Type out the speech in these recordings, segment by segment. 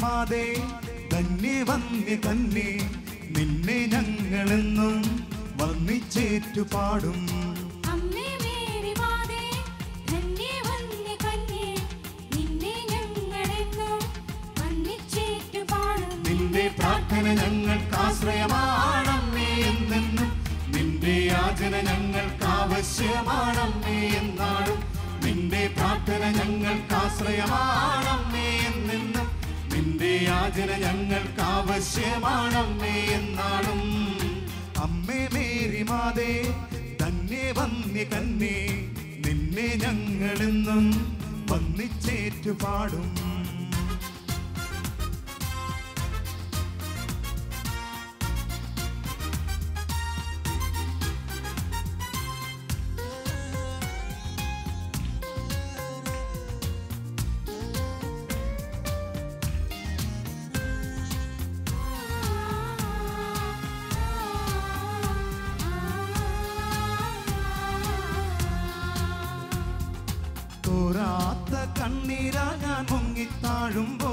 മാതേ ധന്യേ വന്യ കന്യേ നിന്നെ ഞങ്ങളെന്നും വന്ദിച്ചേറ്റു പാടും. അമ്മേ മേരി മാതേ ധന്യേ വന്യ കന്യേ നിന്നെ ഞങ്ങളെന്നും വന്ദിച്ചേറ്റു പാടും. നിന്റെ പ്രാർത്ഥന ഞങ്ങൾക്ക് ആശ്രയമാണമ്മേ എന്നെന്നും നിന്റെ യാചന ഞങ്ങൾക്ക് ആവശ്യമാണമ്മേ എന്നാളും. നിന്റെ പ്രാർത്ഥന ഞങ്ങൾക്ക് ആശ്രയമാണമ്മേ എന്നെന്നും നിന്റെ യാചന ഞങ്ങൾക്ക് ആവശ്യമാണമ്മേ എന്നാളും. അമ്മേ മേരി മാതേ ധന്യേ വന്യ കന്യേ നിന്നെ ഞങ്ങളെന്നും വന്ദിച്ചേറ്റു പാടും. തോരാത്ത കണ്ണീരാ ഞാൻ മുങ്ങിത്താഴുമ്പോ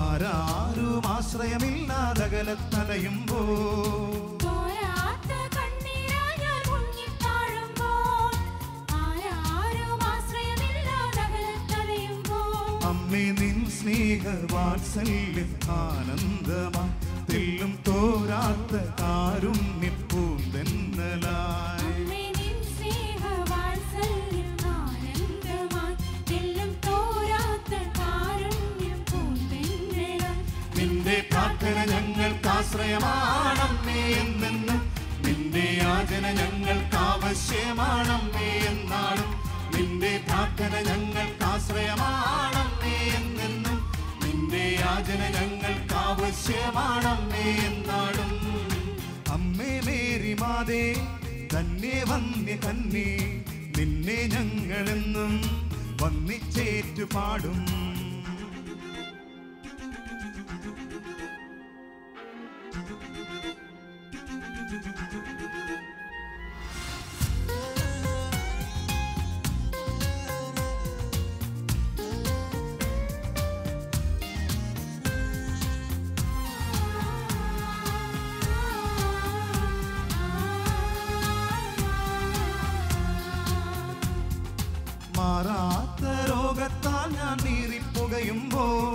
ആരാരും ആശ്രയമില്ലാതകലത്തലയുമ്പോ തോരാത്ത കണ്ണീരാ ഞാൻ മുങ്ങിത്താഴുമ്പോൾ ആരാരും ആശ്രയമില്ലാതകലത്തലയുമ്പോൾ അമ്മേ നിൻ സ്നേഹ വാത്സല്യം ആനന്ദമായി തെല്ലും തോരാത്ത കാരുണ്യപ്പൂന്തെന്നലായി. നിന്റെ പ്രാർത്ഥന ഞങ്ങൾക്ക് ആശ്രയമാണമ്മേ എന്നെന്നും നിന്റെ യാചന ഞങ്ങൾക്ക് ആവശ്യമാണമ്മേ എന്നാളും. നിന്റെ പ്രാർത്ഥന ഞങ്ങൾക്ക് ആശ്രയമാണമ്മേ എന്നെന്നും നിന്റെ യാചന ഞങ്ങൾക്ക് ആവശ്യമാണമ്മേ എന്നാളും. അമ്മേ മേരി മാതേ ധന്യേ വന്യ കന്യേ നിന്നെ ഞങ്ങളെന്നും വന്ദിച്ചേറ്റു പാടും. മാറാത്ത രോഗത്താൽ ഞാൻ നീറിപ്പുകയുമ്പോൾ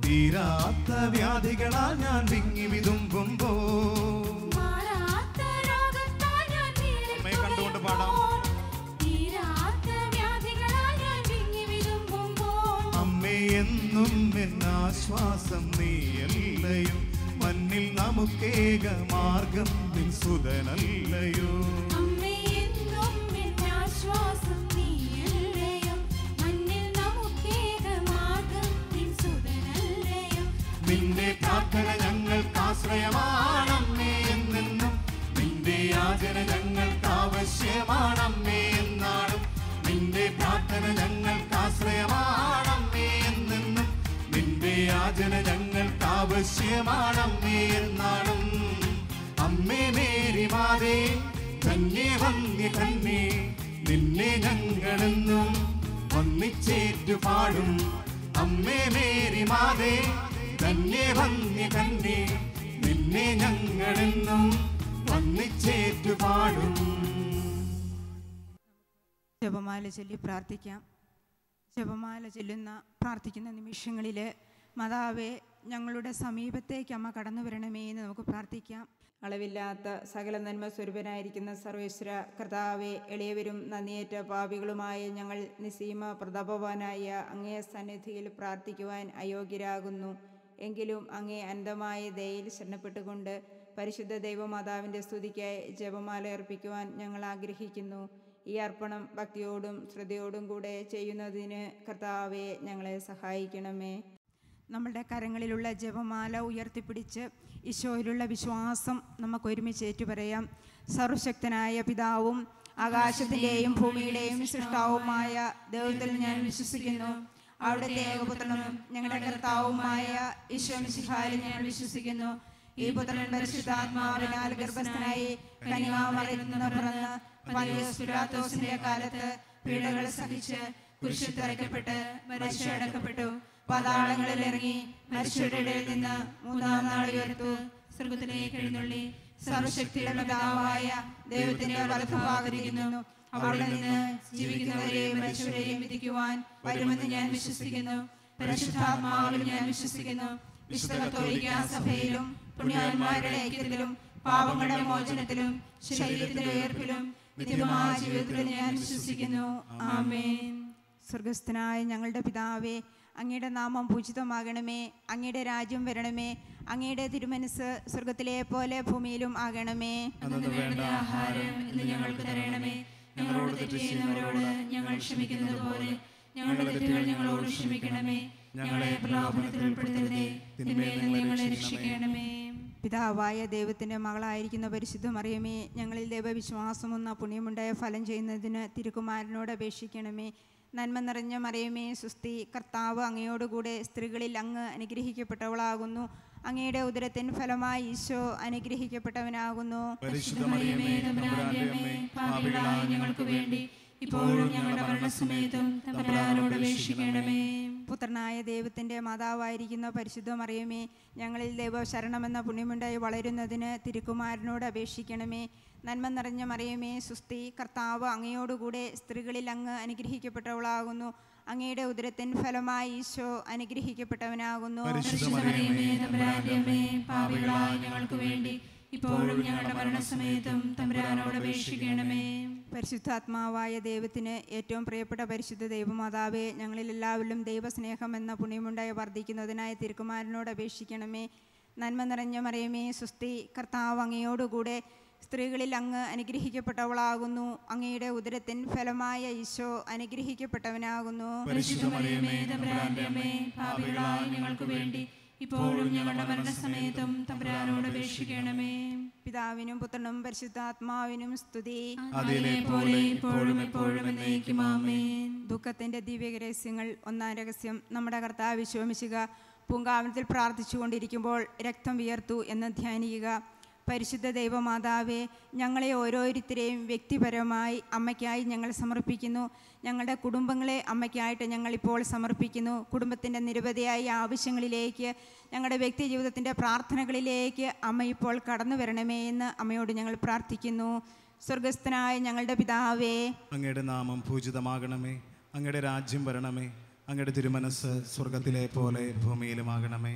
തീരാത്ത വ്യാധികളാൽ ഞാൻ വിങ്ങി വിതുമ്പുമ്പോൾ കണ്ടുകൊണ്ട് പാടാം. അമ്മേ എന്നും എന്നാശ്വാസം നീയല്ലയോ മണ്ണിൽ നമുക്കേക മാർഗം നിൻ സുതനല്ലയോ. നിന്റെ പ്രാർത്ഥന ഞങ്ങൾക്ക് ആശ്രയമാണമ്മേ എന്നെന്നും നിന്റെ യാചന ഞങ്ങൾക്ക് ആവശ്യമാണമ്മേ എന്നാളും. നിന്റെ പ്രാർത്ഥന ഞങ്ങൾക്ക് ആശ്രയമാണമ്മേ എന്നെന്നും നിന്റെ യാചന ഞങ്ങൾക്ക് ആവശ്യമാണമ്മേ എന്നാളും. അമ്മേ മേരി മാതേ ധന്യേ വന്യ കന്യേ നിന്നെ ഞങ്ങളെന്നും വന്ദിച്ചേറ്റു പാടും. അമ്മേ മേരി മാതേ ധന്യേ വന്യ കന്യേ നിന്നെ ഞങ്ങളെന്നും വന്ദിച്ചേറ്റു പാടും. ജപമാല ചൊല്ലി പ്രാർത്ഥിക്കാം. ജപമാല ചൊല്ലുന്ന പ്രാർത്ഥിക്കുന്ന നിമിഷങ്ങളിൽ മാതാവേ ഞങ്ങളുടെ സമീപത്തേക്ക് അമ്മ കടന്നു വരണമേ എന്ന് നമുക്ക് പ്രാർത്ഥിക്കാം. അളവില്ലാത്ത സകല നന്മ സ്വരൂപനായിരിക്കുന്ന സർവേശ്വര കർത്താവെ, എളിയവരും നന്ദിയേറ്റ പാപികളുമായ ഞങ്ങൾ നിസ്സീമ പ്രതാപവാനായ അങ്ങേ സന്നിധിയിൽ പ്രാർത്ഥിക്കുവാൻ അയോഗ്യരാകുന്നു. എങ്കിലും അങ്ങേ അനന്തമായ ദയയിൽ ശരണപ്പെട്ടുകൊണ്ട് പരിശുദ്ധ ദൈവമാതാവിൻ്റെ സ്തുതിക്കായി ജപമാല അർപ്പിക്കുവാൻ ഞങ്ങൾ ആഗ്രഹിക്കുന്നു. ഈ അർപ്പണം ഭക്തിയോടും ശ്രദ്ധയോടും കൂടെ ചെയ്യുന്നതിന് കർത്താവെ ഞങ്ങളെ സഹായിക്കണമേ. നമ്മളുടെ കരങ്ങളിലുള്ള ജപമാല ഉയർത്തിപ്പിടിച്ച് ഈശോയിലുള്ള വിശ്വാസം നമുക്ക് ഒരുമിച്ച് ഏറ്റുപറയാം. സർവശക്തനായ പിതാവും ആകാശത്തിൻ്റെയും ഭൂമിയുടെയും സൃഷ്ടാവുമായ ദൈവത്തിൽ ഞാൻ വിശ്വസിക്കുന്നു. അവിടുത്തെ ഏകപുത്രനും ഞങ്ങളുടെ കർത്താവുമായ ഈശോ മിശിഹായിൽ ഞാൻ വിശ്വസിക്കുന്നു. ഈ പുത്രൻ പരിശുദ്ധാത്മാവിനാൽ ഗർഭസ്ഥനായി കന്യകാമറിയത്തിൽ നിന്ന് പിറന്ന് പന്തിയോസ് പിലാത്തോസിന്റെ കാലത്ത് പീഡകൾ സഹിച്ച് കുരിശിൽ തറയ്ക്കപ്പെട്ട് മരിച്ചടക്കപ്പെട്ടു. പാതാളങ്ങളിൽ ഇറങ്ങി മരിച്ചവരുടെ ഇടയിൽ നിന്ന് മൂന്നാം നാൾ ഉയർത്തു സ്വർഗ്ഗത്തിലേക്ക് എഴുന്നള്ളി സർവശക്തിയുടെ പിതാവായ ദൈവത്തിന്റെ വലതുഭാഗത്തിരിക്കുന്നു. അവിടെ നിന്ന് ജീവിക്കുന്നവരെയും മരിച്ചവരെയും വിധിക്കുവാൻ വരുമെന്ന് ഞാൻ വിശ്വസിക്കുന്നു. പരിശുദ്ധാത്മാവിലും ഞാൻ വിശ്വസിക്കുന്നു. വിശുദ്ധ കത്തോലിക്കാ സഭയിലും പുണ്യവാന്മാരുടെ ഐക്യത്തിലും പാപങ്ങളുടെ മോചനത്തിലും ശരീരത്തിന്റെ ഉയർപ്പിലും നിത്യമായ ജീവിതത്തിലും ഞാൻ വിശ്വസിക്കുന്നു. ആമേൻ. സ്വർഗസ്ഥനായ ഞങ്ങളുടെ പിതാവേ, അങ്ങയുടെ നാമം പൂജിതമാകണമേ. അങ്ങയുടെ രാജ്യം വരണമേ. അങ്ങയുടെ തിരുമനസ് സ്വർഗത്തിലെ പോലെ ഭൂമിയിലും ആകണമേ. വേണ്ട ആഹാരം ഇന്ന് ഞങ്ങൾക്ക് തരണമേ. ഞങ്ങളോട് തെറ്റ് ചെയ്യുന്നവരോട് ഞങ്ങൾ ക്ഷമിക്കുന്നത് പോലെ ഞങ്ങളുടെ തെറ്റുകൾ ഞങ്ങളോട് ക്ഷമിക്കണമേ. ഞങ്ങളെ പ്രലോഭനത്തിൽ ഉൾപ്പെടുത്തരുതേ, തിന്മയിൽ നിന്ന് ഞങ്ങളെ രക്ഷിക്കണമേ. പിതാവായ ദൈവത്തിൻ്റെ മകളായിരിക്കുന്ന പരിശുദ്ധ മറിയമേ, ഞങ്ങളിൽ ദൈവവിശ്വാസമെന്ന പുണ്യമുണ്ടായ ഫലം ചെയ്യുന്നതിന് തിരുക്കുമാരനോട് അപേക്ഷിക്കണമേ. നന്മ നിറഞ്ഞ മറിയമേ സുസ്തി, കർത്താവ് അങ്ങയോടുകൂടെ സ്ത്രീകളിൽ അങ്ങ് അനുഗ്രഹിക്കപ്പെട്ടവളാകുന്നു. അങ്ങയുടെ ഉദരത്തിൻ ഫലമായി ഈശോ അനുഗ്രഹിക്കപ്പെട്ടവനാകുന്നു. പരിശുദ്ധ മറിയമേ തമ്പുരാന്റെ അമ്മേ, പാപികളായ ഞങ്ങൾക്ക് വേണ്ടി ഇപ്പോഴും ഞങ്ങളുടെ മരണസമയത്തും തമ്പുരാനോട് അപേക്ഷിക്കണമേ. പുത്രനായ ദൈവത്തിൻ്റെ മാതാവായിരിക്കുന്ന പരിശുദ്ധ മറിയമേ, ഞങ്ങളിൽ ദൈവശരണമെന്ന പുണ്യമുണ്ടായി വളരുന്നതിന് തിരുക്കുമാരനോട് അപേക്ഷിക്കണമേ. നന്മ നിറഞ്ഞ മറിയമേ സുസ്തി, കർത്താവ് അങ്ങയോടുകൂടെ സ്ത്രീകളിൽ അങ്ങ് അനുഗ്രഹിക്കപ്പെട്ടവളാകുന്നു. അങ്ങയുടെ ഉദരത്തിൻ ഫലമായി ഈശോ അനുഗ്രഹിക്കപ്പെട്ടവനാകുന്നു. പരിശുദ്ധ മറിയമേ തമ്പുരാന്റെ അമ്മേ, പാപികളായ ഞങ്ങൾക്ക് വേണ്ടി ഇപ്പോഴും ഞങ്ങളുടെ മരണസമയത്തും തമ്പുരാനോട് അപേക്ഷിക്കണമേ. പരിശുദ്ധാത്മാവായ ദൈവത്തിന് ഏറ്റവും പ്രിയപ്പെട്ട പരിശുദ്ധ ദൈവമാതാവേ, ഞങ്ങളിൽ എല്ലാവരിലും ദൈവസ്നേഹം എന്ന പുണ്യമുണ്ടായി വർദ്ധിക്കുന്നതിനായി തിരുക്കുമാരനോട് അപേക്ഷിക്കണമേ. നന്മ നിറഞ്ഞ മറിയമേ സുസ്തി, കർത്താവ് അങ്ങയോടുകൂടെ സ്ത്രീകളിൽ അങ്ങ് അനുഗ്രഹിക്കപ്പെട്ടവളാകുന്നു. അങ്ങയുടെ ഉദരത്തിൻ ഫലമായ ഈശോ അനുഗ്രഹിക്കപ്പെട്ടവനാകുന്നു. പരിശുദ്ധ മറിയമേ തമ്പുരാന്റെ അമ്മേ, പാപികളായ ഞങ്ങൾക്ക് വേണ്ടി ഇപ്പോഴും ഞങ്ങളുടെ മരണസമയത്തും തമ്പുരാനോട് അപേക്ഷിക്കണമേ. പിതാവിനും പുത്രനും പരിശുദ്ധാത്മാവിനും സ്തുതി. അതിലെ പോലെ ഇപ്പോഴും എപ്പോഴും എന്നേക്കും ആമേൻ. ദുഃഖത്തിൻ്റെ ദിവ്യരഹസ്യങ്ങൾ. ഒന്നാം രഹസ്യം, നമ്മുടെ കർത്താവ് ഈശോ മിശിഹ പൂങ്കാവനത്തിൽ പ്രാർത്ഥിച്ചുകൊണ്ടിരിക്കുമ്പോൾ രക്തം വിയർത്തു എന്ന് ധ്യാനിക്കുക. പരിശുദ്ധ ദൈവമാതാവേ, ഞങ്ങളെ ഓരോരുത്തരെയും വ്യക്തിപരമായി അമ്മയ്ക്കായി ഞങ്ങൾ സമർപ്പിക്കുന്നു. ഞങ്ങളുടെ കുടുംബങ്ങളെ അമ്മയ്ക്കായിട്ട് ഞങ്ങളിപ്പോൾ സമർപ്പിക്കുന്നു. കുടുംബത്തിൻ്റെ നിരവധിയായ ആവശ്യങ്ങളിലേക്ക്, ഞങ്ങളുടെ വ്യക്തി ജീവിതത്തിൻ്റെ പ്രാർത്ഥനകളിലേക്ക് അമ്മ ഇപ്പോൾ കടന്നു വരണമേ എന്ന് അമ്മയോട് ഞങ്ങൾ പ്രാർത്ഥിക്കുന്നു. സ്വർഗസ്ഥനായ ഞങ്ങളുടെ പിതാവേ, അങ്ങയുടെ നാമം പൂജിതമാകണമേ. അങ്ങയുടെ രാജ്യം വരണമേ. അങ്ങയുടെ തിരുമനസ് സ്വർഗത്തിലെ പോലെ ഭൂമിയിലുമാകണമേ.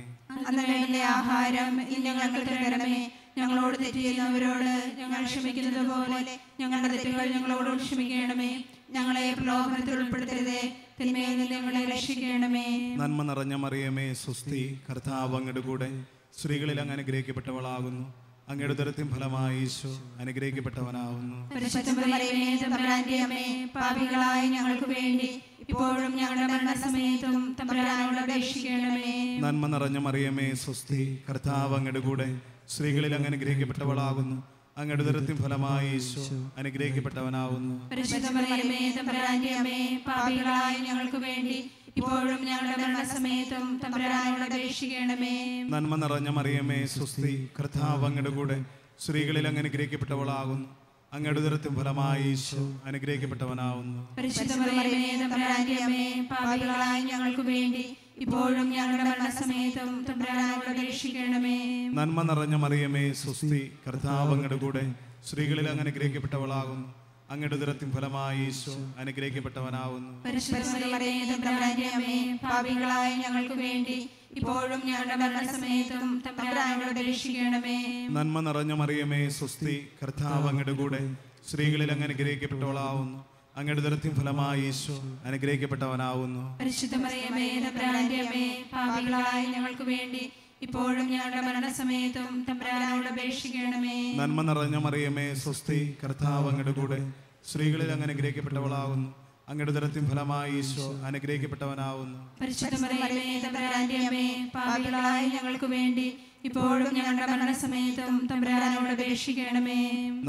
അന്നത്തെ ആഹാരം ഇന്ന് ഞങ്ങൾക്ക് തരണമേ. ഞങ്ങളോട് തെറ്റ് ചെയ്യുന്നവരോട് ഞങ്ങൾ ക്ഷമിക്കുന്നത് പോലെ ഞങ്ങളുടെ തെറ്റുകൾ ഞങ്ങളോട് ക്ഷമിക്കണമേ. ഞങ്ങളെ പ്രലോഭനത്തിൽ ഉൾപ്പെടുത്തരുതേ, തിന്മയിൽ നിന്ന് ഞങ്ങളെ രക്ഷിക്കണമേ. നന്മ നിറഞ്ഞ മറിയമേ സുസ്തി, കർത്താവ് അങ്ങയുടെ കൂടെ സ്ത്രീകളിൽ അങ്ങ് അനുഗ്രഹിക്കപ്പെട്ടവളാകുന്നു. അങ്ങയുടെ ഉദരത്തിൻ ഫലമായി ഈശോ അനുഗ്രഹിക്കപ്പെട്ടവനാകുന്നു. പരിശുദ്ധ മറിയമേ തമ്പുരാന്റെ അമ്മേ, പാപികളായ ഞങ്ങൾക്ക് വേണ്ടി ഇപ്പോഴും ഞങ്ങളുടെ മരണസമയത്തും തമ്പുരാനോട് അപേക്ഷിക്കണമേ. നന്മ നിറഞ്ഞ മറിയമേ സുസ്തി, കർത്താവ് അങ്ങയുടെ കൂടെ സ്ത്രീകളിൽ അങ്ങ് അനുഗ്രഹിക്കപ്പെട്ടവളാകുന്നു. അങ്ങയുടെ ഉദരത്തിൻ ഫലമായി ഈശോ അനുഗ്രഹിക്കപ്പെട്ടവനാകുന്നു. പരിശുദ്ധ മറിയമേ തമ്പുരാന്റെ അമ്മേ, പാപികളായ ഞങ്ങൾക്ക് വേണ്ടി ഇപ്പോഴും ഞങ്ങളുടെ മരണസമയത്തും തമ്പുരാനോട് അപേക്ഷിക്കണമേ. നന്മ നിറഞ്ഞ മറിയമേ സുസ്തി, കർത്താവ് അങ്ങയുടെ കൂടെ സ്ത്രീകളിൽ അങ്ങ് അനുഗ്രഹിക്കപ്പെട്ടവളാകുന്നു. അങ്ങയുടെ ഉദരത്തിൻ ഫലമായി ഈശോ അനുഗ്രഹിക്കപ്പെട്ടവനാകുന്നു. പരിശുദ്ധ മറിയമേ തമ്പുരാന്റെ അമ്മേ, പാപികളായ ഞങ്ങൾക്ക് വേണ്ടി ഇപ്പോഴും ഞങ്ങളുടെ മരണസമയത്തും തമ്പുരാനോട് അപേക്ഷിക്കണമേ. നന്മ നിറഞ്ഞ മറിയമേ സുസ്തി, കർത്താവ് അങ്ങയുടെ കൂടെ സ്ത്രീകളിൽ അങ്ങ് അനുഗ്രഹിക്കപ്പെട്ടവളാകുന്നു. അങ്ങയുടെ ഉദരത്തിൻ ഫലമായി ഈശോ അനുഗ്രഹിക്കപ്പെട്ടവനാകുന്നു. പരിശുദ്ധ മറിയമേ തമ്പുരാന്റെ അമ്മേ, പാപികളായ ഞങ്ങൾക്ക് വേണ്ടി ഇപ്പോഴും ഞങ്ങളുടെ മരണസമയത്തും തമ്പുരാനോട് അപേക്ഷിക്കണമേ. നന്മ നിറഞ്ഞ മറിയമേ സുസ്തി, കർത്താവ് അങ്ങയുടെ കൂടെ സ്ത്രീകളിൽ അങ്ങ് അനുഗ്രഹിക്കപ്പെട്ടവളാകുന്നു. അങ്ങയുടെ ഉദരത്തിൻ ഫലമായി ഈശോ അനുഗ്രഹിക്കപ്പെട്ടവനാകുന്നു. പരിശുദ്ധ മറിയമേ തമ്പുരാന്റെ അമ്മേ, പാപികളായ ഞങ്ങൾക്ക് വേണ്ടി ഇപ്പോഴും ഞങ്ങളുടെ മരണസമയത്തും തമ്പുരാനോട് അപേക്ഷിക്കണമേ. നന്മ നിറഞ്ഞ മറിയമേ സുസ്തി, കർത്താവ് അങ്ങയുടെ കൂടെ സ്ത്രീകളിൽ അങ്ങ് അനുഗ്രഹിക്കപ്പെട്ടവളാകുന്നു. അങ്ങയുടെ ഉദരത്തിൻ ഫലമായി ഈശോ അനുഗ്രഹിക്കപ്പെട്ടവനാകുന്നു. പരിശുദ്ധ മറിയമേ തമ്പുരാന്റെ അമ്മേ, പാപികളായ ഞങ്ങൾക്ക് വേണ്ടി ഇപ്പോഴും ഞങ്ങളുടെ മരണസമയത്തും തമ്പുരാനോട് അപേക്ഷിക്കണമേ.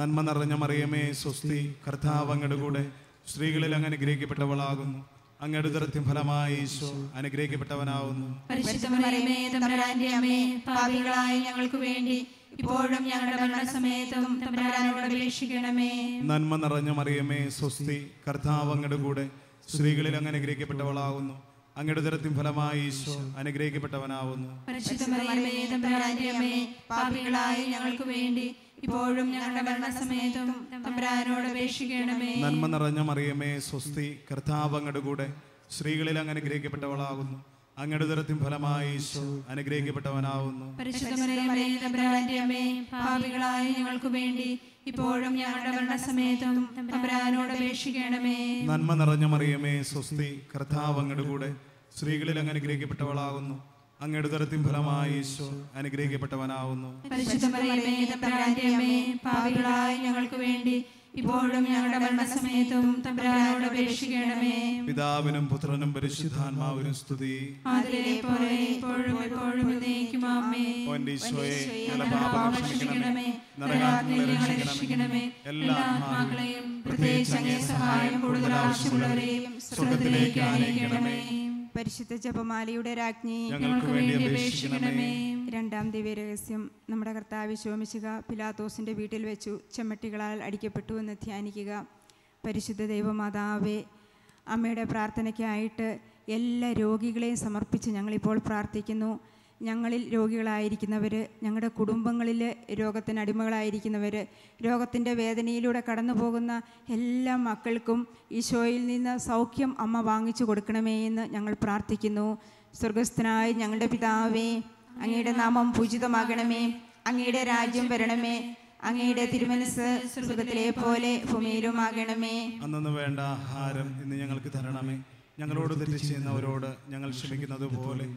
നന്മ നിറഞ്ഞ മറിയമേ സുസ്തി, കർത്താവ് അങ്ങയുടെ കൂടെ സ്ത്രീകളിൽ അങ്ങ് അനുഗ്രഹിക്കപ്പെട്ടവളാകുന്നു. അങ്ങയുടെ ഉദരത്തിൻ ഫലമായി ഈശോ അനുഗ്രഹിക്കപ്പെട്ടവനാകുന്നു. പരിശുദ്ധ മറിയമേ തമ്പുരാന്റെ അമ്മേ, പാപികളായ ഞങ്ങൾക്ക് വേണ്ടി ഇപ്പോഴും ഞങ്ങളുടെ മരണസമയത്തും തമ്പുരാനോട് അപേക്ഷിക്കണമേ. നന്മ നിറഞ്ഞ മറിയമേ സുസ്തി, കർത്താവ് അങ്ങയുടെ കൂടെ സ്ത്രീകളിൽ അങ്ങ് അനുഗ്രഹിക്കപ്പെട്ടവളാകുന്നു. അങ്ങയുടെ ഉദരത്തിൻ ഫലമായി ഈശോ അനുഗ്രഹിക്കപ്പെട്ടവനാവുന്നു. പരിശുദ്ധ മറിയമേ തമ്പുരാന്റെ അമ്മേ, പാപികളായ ഞങ്ങൾക്ക് വേണ്ടി ഇപ്പോഴും ഞങ്ങളുടെ മരണസമയത്തും തമ്പുരാനോട് അപേക്ഷിക്കണമേ. നന്മ നിറഞ്ഞ മറിയമേ സ്വസ്തി, കർത്താവ് അങ്ങയുടെ കൂടെ, സ്ത്രീകളിൽ അങ്ങ് അനുഗ്രഹിക്കപ്പെട്ടവളാകുന്നു. അങ്ങയുടെ ഉദരത്തിൻ ഫലമായി ഈശോ അനുഗ്രഹിക്കപ്പെട്ടവനാവുന്നു. പരിശുദ്ധ മറിയമേ തമ്പുരാന്റെ അമ്മേ, പാപികളായ ഞങ്ങൾക്ക് വേണ്ടി ഇപ്പോഴും ഞങ്ങളുടെ മരണസമയത്തും തമ്പുരാനോട് അപേക്ഷിക്കണമേ. നന്മ നിറഞ്ഞ മറിയമേ സ്വസ്തി, കർത്താവ് അങ്ങയുടെ കൂടെ, സ്ത്രീകളിൽ അങ്ങ് അനുഗ്രഹിക്കപ്പെട്ടവളാകുന്നു. അങ്ങയുടെ ഉദരത്തിൻ ഫലമായി ഈശോ അനുഗ്രഹിക്കപ്പെട്ടവനാവുന്നു. പരിശുദ്ധ മറിയമേ തമ്പുരാന്റെ അമ്മേ, പാപികളായ ഞങ്ങൾക്ക് വേണ്ടി ഇപ്പോഴും ഞങ്ങളുടെ മരണസമയത്തും തമ്പുരാനോട് അപേക്ഷിക്കണമേ. പിതാവിനും പുത്രനും പരിശുദ്ധാത്മാവിനും സ്തുതി. ആദിയിലെ പോലെ ഇപ്പോഴും എപ്പോഴും എന്നേക്കും ആമേൻ. ഓ എൻ്റെ ഈശോയെ, ഞങ്ങളുടെ പാപങ്ങൾ പാപങ്ങൾ ക്ഷമിക്കണമേ, നരകാഗ്നിയിൽ ഞങ്ങളെ രക്ഷിക്കണമേ. രക്ഷിക്കണമേ. എല്ലാ ആത്മാക്കളെയും പ്രത്യേകിച്ച് അങ്ങേ സഹായം കൂടുതൽ ആവശ്യമുള്ളവരെയും സ്വർഗ്ഗത്തിലേക്ക് ആനയിക്കണമേ. പരിശുദ്ധ ജപമാലയുടെ രാജ്ഞി, ഞങ്ങൾക്ക് വേണ്ടി അപേക്ഷിക്കണമേ. രണ്ടാം ദിവ്യരഹസ്യം. നമ്മുടെ കർത്താവ് ശോമിശിക പിലാത്തോസിൻ്റെ വീട്ടിൽ വെച്ചു ചെമ്മട്ടികളാൽ അടിക്കപ്പെട്ടു എന്ന് ധ്യാനിക്കുക. പരിശുദ്ധ ദൈവമാതാവേ, അമ്മയുടെ പ്രാർത്ഥനയ്ക്കായിട്ട് എല്ലാ രോഗികളെയും സമർപ്പിച്ച് ഞങ്ങളിപ്പോൾ പ്രാർത്ഥിക്കുന്നു. ഞങ്ങളിൽ രോഗികളായിരിക്കുന്നവർ, ഞങ്ങളുടെ കുടുംബങ്ങളിൽ രോഗത്തിന് അടിമകളായിരിക്കുന്നവർ, രോഗത്തിൻ്റെ വേദനയിലൂടെ കടന്നു പോകുന്ന എല്ലാ മക്കൾക്കും ഈശോയിൽ നിന്ന് സൗഖ്യം അമ്മ വാങ്ങിച്ചു കൊടുക്കണമേ എന്ന് ഞങ്ങൾ പ്രാർത്ഥിക്കുന്നു. സ്വർഗസ്ഥനായ ഞങ്ങളുടെ പിതാവേ, അങ്ങയുടെ നാമം പൂജിതമാകണമേ, അങ്ങയുടെ രാജ്യം വരണമേ, അങ്ങയുടെ തിരുമനസ് സ്വർഗത്തിലെ പോലെ ഭൂമിയിലുമാകണമേ. അന്നു വേണ്ട ആഹാരം ഇന്ന് ഞങ്ങൾക്ക് തരണമേ. ഞങ്ങളോട് തെറ്റ് ചെയ്യുന്നവരോട് ഞങ്ങൾ ക്ഷമിക്കുന്നത് പോലെ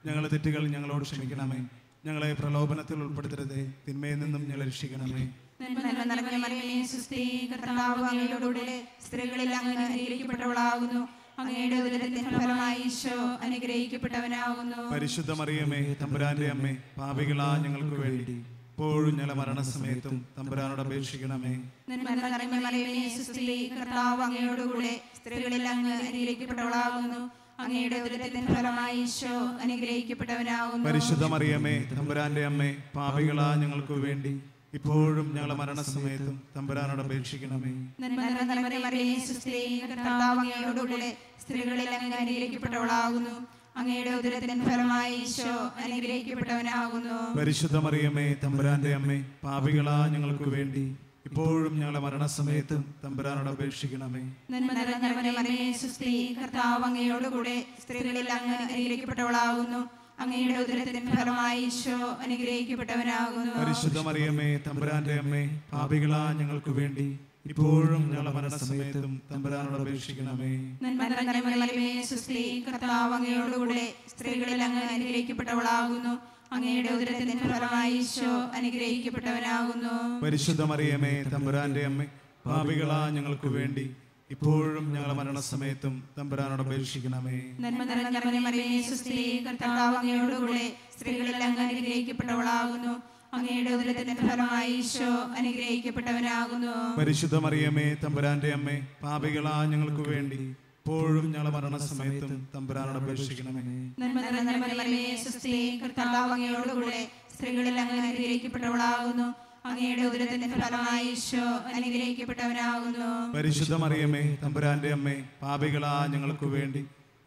ഞങ്ങളുടെ തെറ്റുകൾ ഞങ്ങളോട് ക്ഷമിക്കണമേ. ഞങ്ങളെ പ്രലോഭനത്തിൽ ഉൾപ്പെടുത്തരുതേ, തിന്മയിൽ നിന്നും ഞങ്ങളെ രക്ഷിക്കണമേ. നന്മ നിറഞ്ഞ മറിയമേ സുസ്ഥി, കർത്താവ് അങ്ങയോടുകൂടെ സ്ത്രീകളിൽ അങ്ങ് അനുഗ്രഹിക്കപ്പെട്ടവളാകുന്നു. അങ്ങയുടെ ഉദരത്തിൻ ഫലമായി ഈശോ അനുഗ്രഹിക്കപ്പെട്ടവനാകുന്നു. പരിശുദ്ധ മറിയമേ തമ്പുരാന്റെ അമ്മേ, പാപികളാ ഞങ്ങൾക്ക് വേണ്ടി ഇപ്പോഴും ഞങ്ങളുടെ മരണസമയത്തും തമ്പുരാനോട് അപേക്ഷിക്കണമേ. നന്മ നിറഞ്ഞ മറിയമേ സുസ്ഥി, കർത്താവ് അങ്ങയോടുകൂടെ സ്ത്രീകളിൽ അങ്ങ് അനുഗ്രഹിക്കപ്പെട്ടവളാകുന്നു. അങ്ങയുടെ ഉദരത്തിൻ ഫലമായി ഈശോ അനുഗ്രഹിക്കപ്പെട്ടവനാകുന്നു. പരിശുദ്ധ മറിയമേ തമ്പുരാന്റെ അമ്മേ, പാപികളാ ഞങ്ങൾക്ക് വേണ്ടി ഇപ്പോഴും ഞങ്ങളുടെ മരണസമയത്തും തമ്പുരാനോട് അപേക്ഷിക്കണമേ. നന്മ നിറഞ്ഞ മറിയമേ സുസ്ഥി, കർത്താവ് അങ്ങയോടുകൂടെ സ്ത്രീകളിൽ അങ്ങ് അനുഗ്രഹിക്കപ്പെട്ടവളാകുന്നു. അങ്ങയുടെ ഉദരത്തിൻ ഫലമായി ഈശോ അനുഗ്രഹിക്കപ്പെട്ടവനാകുന്നു. പരിശുദ്ധ മറിയമേ തമ്പുരാന്റെ അമ്മേ, പാപികളാ ഞങ്ങൾക്ക് വേണ്ടി ഇപ്പോഴും ഞങ്ങളുടെ മരണസമയത്തും തമ്പുരാനോട് അപേക്ഷിക്കണമേ. നന്മ നിറഞ്ഞ മറിയമേ സുസ്ഥി, കർത്താവ് അങ്ങയോടുകൂടെ സ്ത്രീകളിൽ അങ്ങ് അനുഗ്രഹിക്കപ്പെട്ടവളാകുന്നു. അങ്ങയുടെ ഉദരത്തിൻ ഫലമായി ഈശോ അനുഗ്രഹിക്കപ്പെട്ടവനാകുന്നു. പരിശുദ്ധ മറിയമേ തമ്പുരാന്റെ അമ്മേ, പാപികളാ ഞങ്ങൾക്ക് വേണ്ടി ഇപ്പോഴും ഞങ്ങളുടെ മരണസമയത്തും തമ്പുരാനോട് അപേക്ഷിക്കണമേ. നന്മ നിറഞ്ഞ മറിയമേ സുസ്ഥി, കർത്താവ് അങ്ങയോടുകൂടെ സ്ത്രീകളിൽ അങ്ങ് അനുഗ്രഹിക്കപ്പെട്ടവളാകുന്നു. അങ്ങയുടെ ഉദരത്തിൻ ഫലമായി ഈശോ അനുഗ്രഹിക്കപ്പെട്ടവനാകുന്നു. പരിശുദ്ധ മറിയമേ തമ്പുരാന്റെ അമ്മേ, പാപികളാ ഞങ്ങൾക്ക് വേണ്ടി ഇപ്പോഴും ഞങ്ങളുടെ മരണസമയത്തും തമ്പുരാനോട് അപേക്ഷിക്കണമേ. നന്മ നിറഞ്ഞ മറിയമേ സുസ്ഥി, കർത്താവ് അങ്ങയോടുകൂടെ സ്ത്രീകളിൽ അങ്ങ് അനുഗ്രഹിക്കപ്പെട്ടവളാകുന്നു. അങ്ങയുടെ ഉദരത്തിൻ ഫലമായി ഈശോ അനുഗ്രഹിക്കപ്പെട്ടവനാകുന്നു. പരിശുദ്ധ മറിയമേ തമ്പുരാന്റെ അമ്മേ, പാപികളാ ഞങ്ങൾക്ക് വേണ്ടി ഇപ്പോഴും ഞങ്ങളുടെ മരണസമയത്തും തമ്പുരാനോട് അപേക്ഷിക്കണമേ. നന്മ നിറഞ്ഞ മറിയമേ സുസ്ഥി, കർത്താവ് അങ്ങയോടുകൂടെ സ്ത്രീകളിൽ അങ്ങ് അനുഗ്രഹിക്കപ്പെട്ടവളാകുന്നു. അങ്ങയുടെ ഉദരത്തിൻ ഫലമായി ഈശോ അനുഗ്രഹിക്കപ്പെട്ടവനാകുന്നു. പരിശുദ്ധ മറിയമേ തമ്പുരാന്റെ അമ്മേ, പാപികളാ ഞങ്ങൾക്ക് വേണ്ടി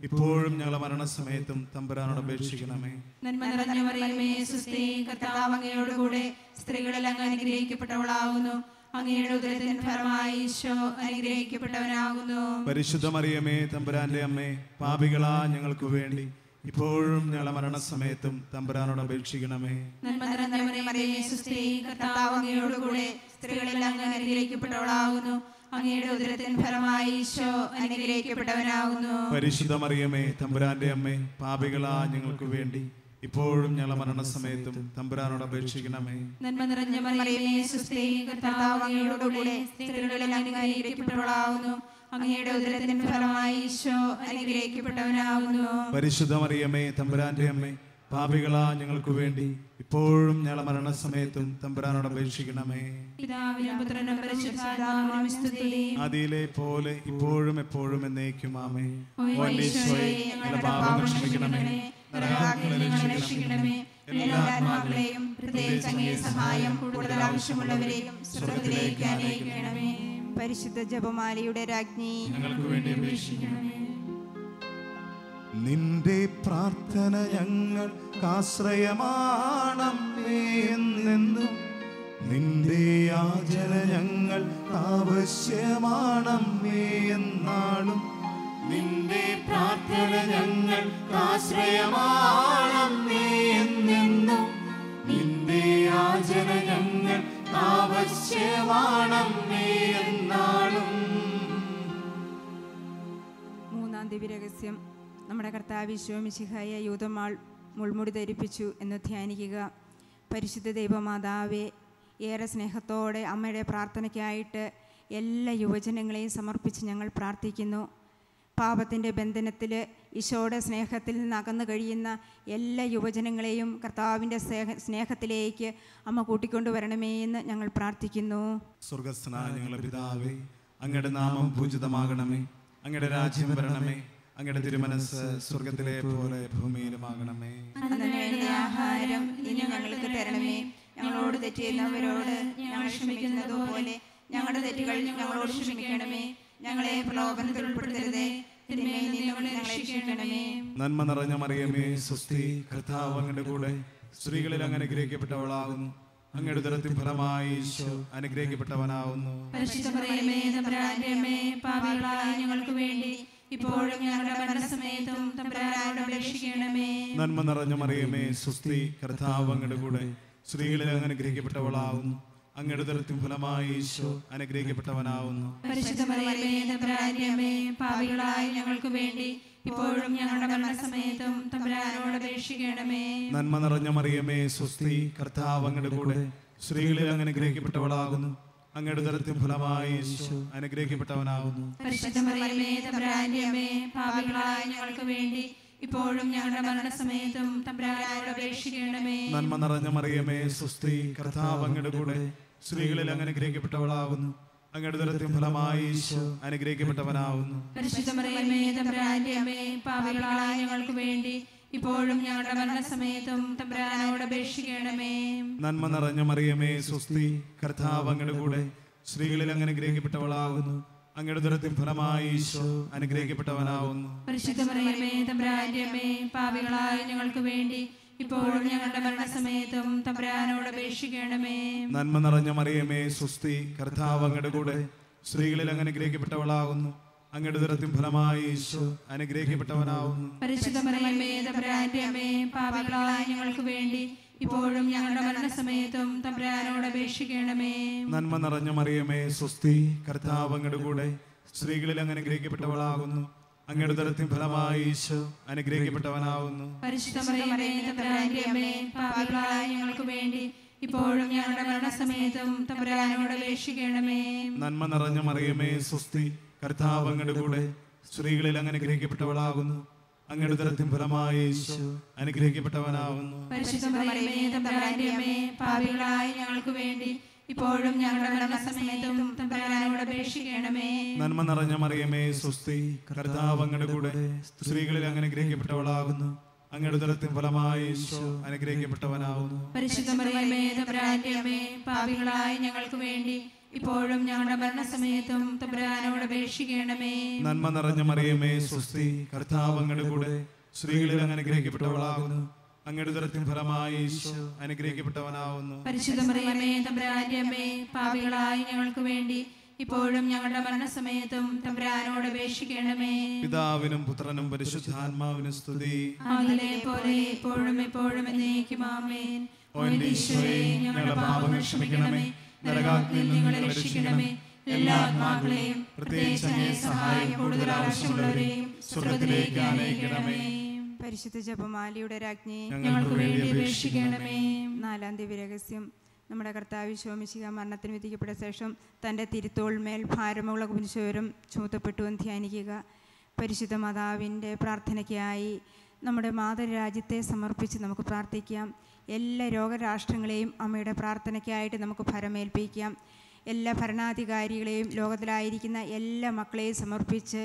ഇപ്പോഴും ഞങ്ങളുടെ മരണസമയത്തും തമ്പുരാനോട് അപേക്ഷിക്കണമേ. നന്മ നിറഞ്ഞ മറിയമേ സുസ്ഥി, കർത്താവ് അങ്ങയോടുകൂടെ സ്ത്രീകളിൽ അങ്ങ് അനുഗ്രഹിക്കപ്പെട്ടവളാകുന്നു. അങ്ങയുടെ ഉദരത്തിൻ ഫലമായി ഈശോ അനുഗ്രഹിക്കപ്പെട്ടവനാകുന്നു. പരിശുദ്ധ മറിയമേ തമ്പുരാന്റെ അമ്മേ, പാപികളാ ഞങ്ങൾക്ക് വേണ്ടി ഇപ്പോഴും ഞങ്ങളുടെ മരണസമയത്തും തമ്പുരാനോട് അപേക്ഷിക്കണമേ. നന്മ നിറഞ്ഞ മറിയമേ സുസ്ഥി, കർത്താവ് അങ്ങയോടുകൂടെ സ്ത്രീകളിൽ അങ്ങ് അനുഗ്രഹിക്കപ്പെട്ടവളാകുന്നു. അങ്ങയുടെ ഉദരത്തിൻ ഫലമായി ഈശോ അനുഗ്രഹിക്കപ്പെട്ടവനാകുന്നു. പരിശുദ്ധ മറിയമേ തമ്പുരാന്റെ അമ്മേ, പാപികളാ ഞങ്ങൾക്ക് വേണ്ടി ഇപ്പോഴും ഞങ്ങളുടെ മരണസമയത്തും തമ്പുരാനോട് അപേക്ഷിക്കണമേ. നന്മ നിറഞ്ഞ മറിയമേ സുസ്ഥി, കർത്താവ് അങ്ങയോടുകൂടെ സ്ത്രീകളിൽ അങ്ങ് അനുഗ്രഹിക്കപ്പെട്ടവളാകുന്നു. അങ്ങയുടെ ഉദരത്തിൻ ഫലമായി ഈശോ അനുഗ്രഹിക്കപ്പെട്ടവനാകുന്നു. പരിശുദ്ധ മറിയമേ തമ്പുരാന്റെ അമ്മേ, പാപികളാ ഞങ്ങൾക്ക് വേണ്ടി ഇപ്പോഴും ഞങ്ങളുടെ മരണസമയത്തും തമ്പുരാനോട് അപേക്ഷിക്കണമേ. പിതാവിനും പുത്രനും പരിശുദ്ധാത്മാവിനും സ്തുതി. ആദിയിലെ പോലെ ഇപ്പോഴും എപ്പോഴും എന്നേക്കും ആമേൻ. ഓ ഈശോയെ, ഞങ്ങളുടെ പാപങ്ങൾ ക്ഷമിക്കണമേ, നരകാഗ്നിയിൽ ഞങ്ങളെ രക്ഷിക്കണമേ. എല്ലാ ആത്മാക്കളെയും പ്രത്യേകിച്ച് അങ്ങേ സഹായം കൂടുതൽ ആവശ്യമുള്ളവരെയും സ്വർഗ്ഗത്തിലേക്ക് ആനയിക്കണമേ. പരിശുദ്ധ ജപമാലയുടെ രാജ്ഞി, ഞങ്ങൾക്ക് വേണ്ടി അപേക്ഷിക്കണമേ. നിന്റെ പ്രാർത്ഥന ഞങ്ങൾക്കാശ്രയമാണമ്മേ എന്നെന്നും. നിന്റെ യാചന ഞങ്ങൾക്കാവശ്യമാണമ്മേ എന്നാളും. നിന്റെ പ്രാർത്ഥന ഞങ്ങൾക്കാശ്രയമാണമ്മേ എന്നെന്നും. നിന്റെ യാചന ഞങ്ങൾക്കാവശ്യമാണമ്മേ എന്നാളും. മൂന്നാം ദിവ്യരഹസ്യം നമ്മുടെ കർത്താവ് ഈശോ മിശിഹായെ യൂദമാൾ മുൾമുടി ധരിപ്പിച്ചു എന്ന് ധ്യാനിക്കുക. പരിശുദ്ധ ദൈവമാതാവേ, ഏറെ സ്നേഹത്തോടെ അമ്മയുടെ പ്രാർത്ഥനയ്ക്കായിട്ട് എല്ലാ യുവജനങ്ങളെയും സമർപ്പിച്ച് ഞങ്ങൾ പ്രാർത്ഥിക്കുന്നു. പാപത്തിൻ്റെ ബന്ധനത്തിൽ ഈശോയുടെ സ്നേഹത്തിൽ നിന്ന് അകന്നു കഴിയുന്ന എല്ലാ യുവജനങ്ങളെയും കർത്താവിൻ്റെ സ്നേഹത്തിലേക്ക് അമ്മ കൂട്ടിക്കൊണ്ടുവരണമേ എന്ന് ഞങ്ങൾ പ്രാർത്ഥിക്കുന്നു. സ്വർഗസ്ഥനായ ഞങ്ങളുടെ പിതാവേ, അങ്ങയുടെ നാമം പൂജിതമാകണമേ. അങ്ങയുടെ രാജ്യം വരണമേ. അങ്ങയുടെ തിരുമനസ് സ്വർഗത്തിലെ പോലെ ഭൂമിയിലുമാകണമേ. അന്നേരത്തെ ആഹാരം ഇനി ഞങ്ങൾക്ക് തരണമേ. ഞങ്ങളോട് തെറ്റ് ചെയ്യുന്നവരോട് ഞങ്ങൾ ക്ഷമിക്കുന്നതുപോലെ ഞങ്ങളുടെ തെറ്റുകൾ ഞങ്ങളോട് ക്ഷമിക്കണമേ. ഞങ്ങളെ പ്രലോഭനത്തിൽ ഉൾപ്പെടുത്തരുതേ, തിന്മയിൽ നിന്ന് ഞങ്ങളെ രക്ഷിക്കണമേ. നന്മ നിറഞ്ഞ മറിയമേ, സ്വസ്തി, കർത്താവ് അങ്ങയുടെ കൂടെ സ്ത്രീകളിൽ അങ്ങ് അനുഗ്രഹിക്കപ്പെട്ടവളാകുന്നു. അങ്ങയുടെ ഉദരത്തിൻ ഫലമായി ഈശോ അനുഗ്രഹിക്കപ്പെട്ടവനാകുന്നു. പരിശുദ്ധ മറിയമേ, തമ്പുരാന്റെ അമ്മേ, പാപികളായ ഞങ്ങൾക്ക് വേണ്ടി ഇപ്പോഴും ഞങ്ങളുടെ മരണസമയത്തും തമ്പുരാനോട് അപേക്ഷിക്കണമേ. നന്മ നിറഞ്ഞ മറിയമേ, സ്വസ്തി, കർത്താവ് അങ്ങയുടെ കൂടെ സ്ത്രീകളിൽ അങ്ങ് അനുഗ്രഹിക്കപ്പെട്ടവളാകുന്നു. അങ്ങയുടെ ഉദരത്തിൻ ഫലമായി ഈശോ അനുഗ്രഹിക്കപ്പെട്ടവനാകുന്നു. പരിശുദ്ധ മറിയമേ, തമ്പുരാന്റെ അമ്മേ, പാപികളായ ഞങ്ങൾക്ക് വേണ്ടി ഇപ്പോഴും ഞങ്ങളുടെ മരണസമയത്തും തമ്പുരാനോട് അപേക്ഷിക്കണമേ. നന്മ നിറഞ്ഞ മറിയമേ, സ്വസ്തി, കർത്താവ് അങ്ങയുടെ കൂടെ സ്ത്രീകളിൽ അങ്ങ് അനുഗ്രഹിക്കപ്പെട്ടവളാകുന്നു. അങ്ങയുടെ ഉദരത്തിൻ ഫലമായി ഈശോ അനുഗ്രഹിക്കപ്പെട്ടവനാകുന്നു. പരിശുദ്ധ മറിയമേ, തമ്പുരാന്റെ അമ്മേ, പാപികളായ ഞങ്ങൾക്ക് വേണ്ടി ഇപ്പോഴും ഞങ്ങളുടെ മരണസമയത്തും തമ്പുരാനോട് അപേക്ഷിക്കണമേ. നന്മ നിറഞ്ഞ മറിയമേ, സ്വസ്തി, കർത്താവ് അങ്ങയുടെ കൂടെ സ്ത്രീകളിൽ അങ്ങ് അനുഗ്രഹിക്കപ്പെട്ടവളാകുന്നു. അങ്ങയുടെ ഉദരത്തിൻ ഫലമായി ഈശോ അനുഗ്രഹിക്കപ്പെട്ടവനാകുന്നു. പരിശുദ്ധ മറിയമേ, തമ്പുരാന്റെ അമ്മേ, പാപികളായ ഞങ്ങൾക്ക് വേണ്ടി ഇപ്പോഴും ഞങ്ങളുടെ മരണസമയത്തും തമ്പുരാനോട് അപേക്ഷിക്കണമേ. നന്മ നിറഞ്ഞ മറിയമേ, സ്വസ്തി, കർത്താവ് അങ്ങയുടെ കൂടെ സ്ത്രീകളിൽ അങ്ങ് അനുഗ്രഹിക്കപ്പെട്ടവളാകുന്നു. അങ്ങയുടെ ഉദരത്തിൻ ഫലമായി ഈശോ അനുഗ്രഹിക്കപ്പെട്ടവനാകുന്നു. പരിശുദ്ധ മറിയമേ, തമ്പുരാന്റെ അമ്മേ, പാപികളായ ഞങ്ങൾക്ക് വേണ്ടി ഇപ്പോഴും ഞങ്ങളുടെ മരണസമയത്തും തമ്പുരാനോട് അപേക്ഷിക്കണമേ. നന്മ നിറഞ്ഞ മറിയമേ, സ്വസ്തി, കർത്താവ് അങ്ങയുടെ കൂടെ സ്ത്രീകളിൽ അങ്ങ് അനുഗ്രഹിക്കപ്പെട്ടവളാകുന്നു. അങ്ങയുടെ ഉദരത്തിൻ ഫലമായി ഈശോ അനുഗ്രഹിക്കപ്പെട്ടവനാകുന്നു. പരിശുദ്ധ മറിയമേ, തമ്പുരാന്റെ അമ്മേ, പാപികളായ ഞങ്ങൾക്ക് വേണ്ടി ഇപ്പോഴും ഞങ്ങളുടെ മരണസമയത്തും തമ്പുരാനോട് അപേക്ഷിക്കണമേ. നന്മ നിറഞ്ഞ മറിയമേ, സ്വസ്തി, കർത്താവ് അങ്ങയുടെ കൂടെ സ്ത്രീകളിൽ അങ്ങ് അനുഗ്രഹിക്കപ്പെട്ടവളാകുന്നു. അങ്ങയുടെ ഉദരത്തിൻ ഫലമായി ഈശോ അനുഗ്രഹിക്കപ്പെട്ടവനാകുന്നു. പരിശുദ്ധ മറിയമേ, തമ്പുരാന്റെ അമ്മേ, പാപികളായ ഞങ്ങൾക്ക് വേണ്ടി ഇപ്പോഴും ഞങ്ങളുടെ മരണസമയത്തും തമ്പുരാനോട് അപേക്ഷിക്കണമേ. നന്മ നിറഞ്ഞ മറിയമേ, സ്വസ്തി, കർത്താവ് അങ്ങയുടെ കൂടെ സ്ത്രീകളിൽ അങ്ങ് അനുഗ്രഹിക്കപ്പെട്ടവളാകുന്നു. അങ്ങയുടെ ഉദരത്തിൻ ഫലമായി ഈശോ അനുഗ്രഹിക്കപ്പെട്ടവനാകുന്നു. പരിശുദ്ധ മറിയമേ, തമ്പുരാന്റെ അമ്മേ, പാപികളായ ഞങ്ങൾക്ക് വേണ്ടി ഇപ്പോഴും ഞങ്ങളുടെ മരണസമയത്തും തമ്പുരാനോട് അപേക്ഷിക്കണമേ. നന്മ നിറഞ്ഞ മറിയമേ, സ്വസ്തി, കർത്താവ് അങ്ങയുടെ കൂടെ സ്ത്രീകളിൽ അങ്ങ് അനുഗ്രഹിക്കപ്പെട്ടവളാകുന്നു. അങ്ങയുടെ ഉദരത്തിൻ ഫലമായി ഈശോ അനുഗ്രഹിക്കപ്പെട്ടവനാകുന്നു. പരിശുദ്ധ മറിയമേ, തമ്പുരാന്റെ അമ്മേ, പാപികളായ ഞങ്ങൾക്ക് വേണ്ടി ഇപ്പോഴും ഞങ്ങളുടെ മരണസമയത്തും തമ്പുരാനോട് അപേക്ഷിക്കണമേ. നന്മ നിറഞ്ഞ മറിയമേ, സ്വസ്തി, കർത്താവ് അങ്ങയുടെ കൂടെ സ്ത്രീകളിൽ അങ്ങ് അനുഗ്രഹിക്കപ്പെട്ടവളാകുന്നു. അങ്ങയുടെ ഉദരത്തിൻ ഫലമായി ഈശോ അനുഗ്രഹിക്കപ്പെട്ടവനാകുന്നു. പരിശുദ്ധ മറിയമേ, തമ്പുരാന്റെ അമ്മേ, പാപികളായ ഞങ്ങൾക്ക് വേണ്ടി ഇപ്പോഴും ഞങ്ങളുടെ മരണസമയത്തും തമ്പുരാനോട് അപേക്ഷിക്കണമേ. പിതാവിനും പുത്രനും പരിശുദ്ധാത്മാവിനും സ്തുതി. ആദിയിലെ പോലെ എപ്പോഴും എപ്പോഴും എന്നേക്കും ആമേൻ. ഓ എൻ്റെ ഈശോയെ, ഞങ്ങളുടെ പാപങ്ങൾ ക്ഷമിക്കണമേ. നരകാഗ്നിയിൽ നിന്ന് ഞങ്ങളെ രക്ഷിക്കണമേ. എല്ലാ ആത്മാക്കളെയും പ്രത്യേകിച്ച് അങ്ങേ സഹായം കൂടുതൽ ആവശ്യമുള്ളവരെയും സ്വർഗ്ഗത്തിലേക്ക് ആനയിക്കണമേ. പരിശുദ്ധ ജപമാലയുടെ രാജ്ഞി ഞങ്ങൾക്ക് വേണ്ടി അപേക്ഷിക്കണമേ. നാലാം ദിവ്യരഹസ്യം നമ്മുടെ കർത്താവ് ഈശോ മിശിഹാ മരണത്തിന് വിധിക്കപ്പെട്ട ശേഷം തൻ്റെ തിരുത്തോൾമേൽ ഭാരമുള്ള കുരിശുവരം ചുമത്തപ്പെട്ടു എന്ന് ധ്യാനിക്കുക. പരിശുദ്ധ മാതാവിൻ്റെ പ്രാർത്ഥനയ്ക്കായി നമ്മുടെ മാതൃരാജ്യത്തെ സമർപ്പിച്ച് നമുക്ക് പ്രാർത്ഥിക്കാം. എല്ലാ രോഗരാഷ്ട്രങ്ങളെയും അമ്മയുടെ പ്രാർത്ഥനയ്ക്കായിട്ട് നമുക്ക് ഭരമേൽപ്പിക്കാം. എല്ലാ ഭരണാധികാരികളെയും ലോകത്തിലായിരിക്കുന്ന എല്ലാ മക്കളെയും സമർപ്പിച്ച്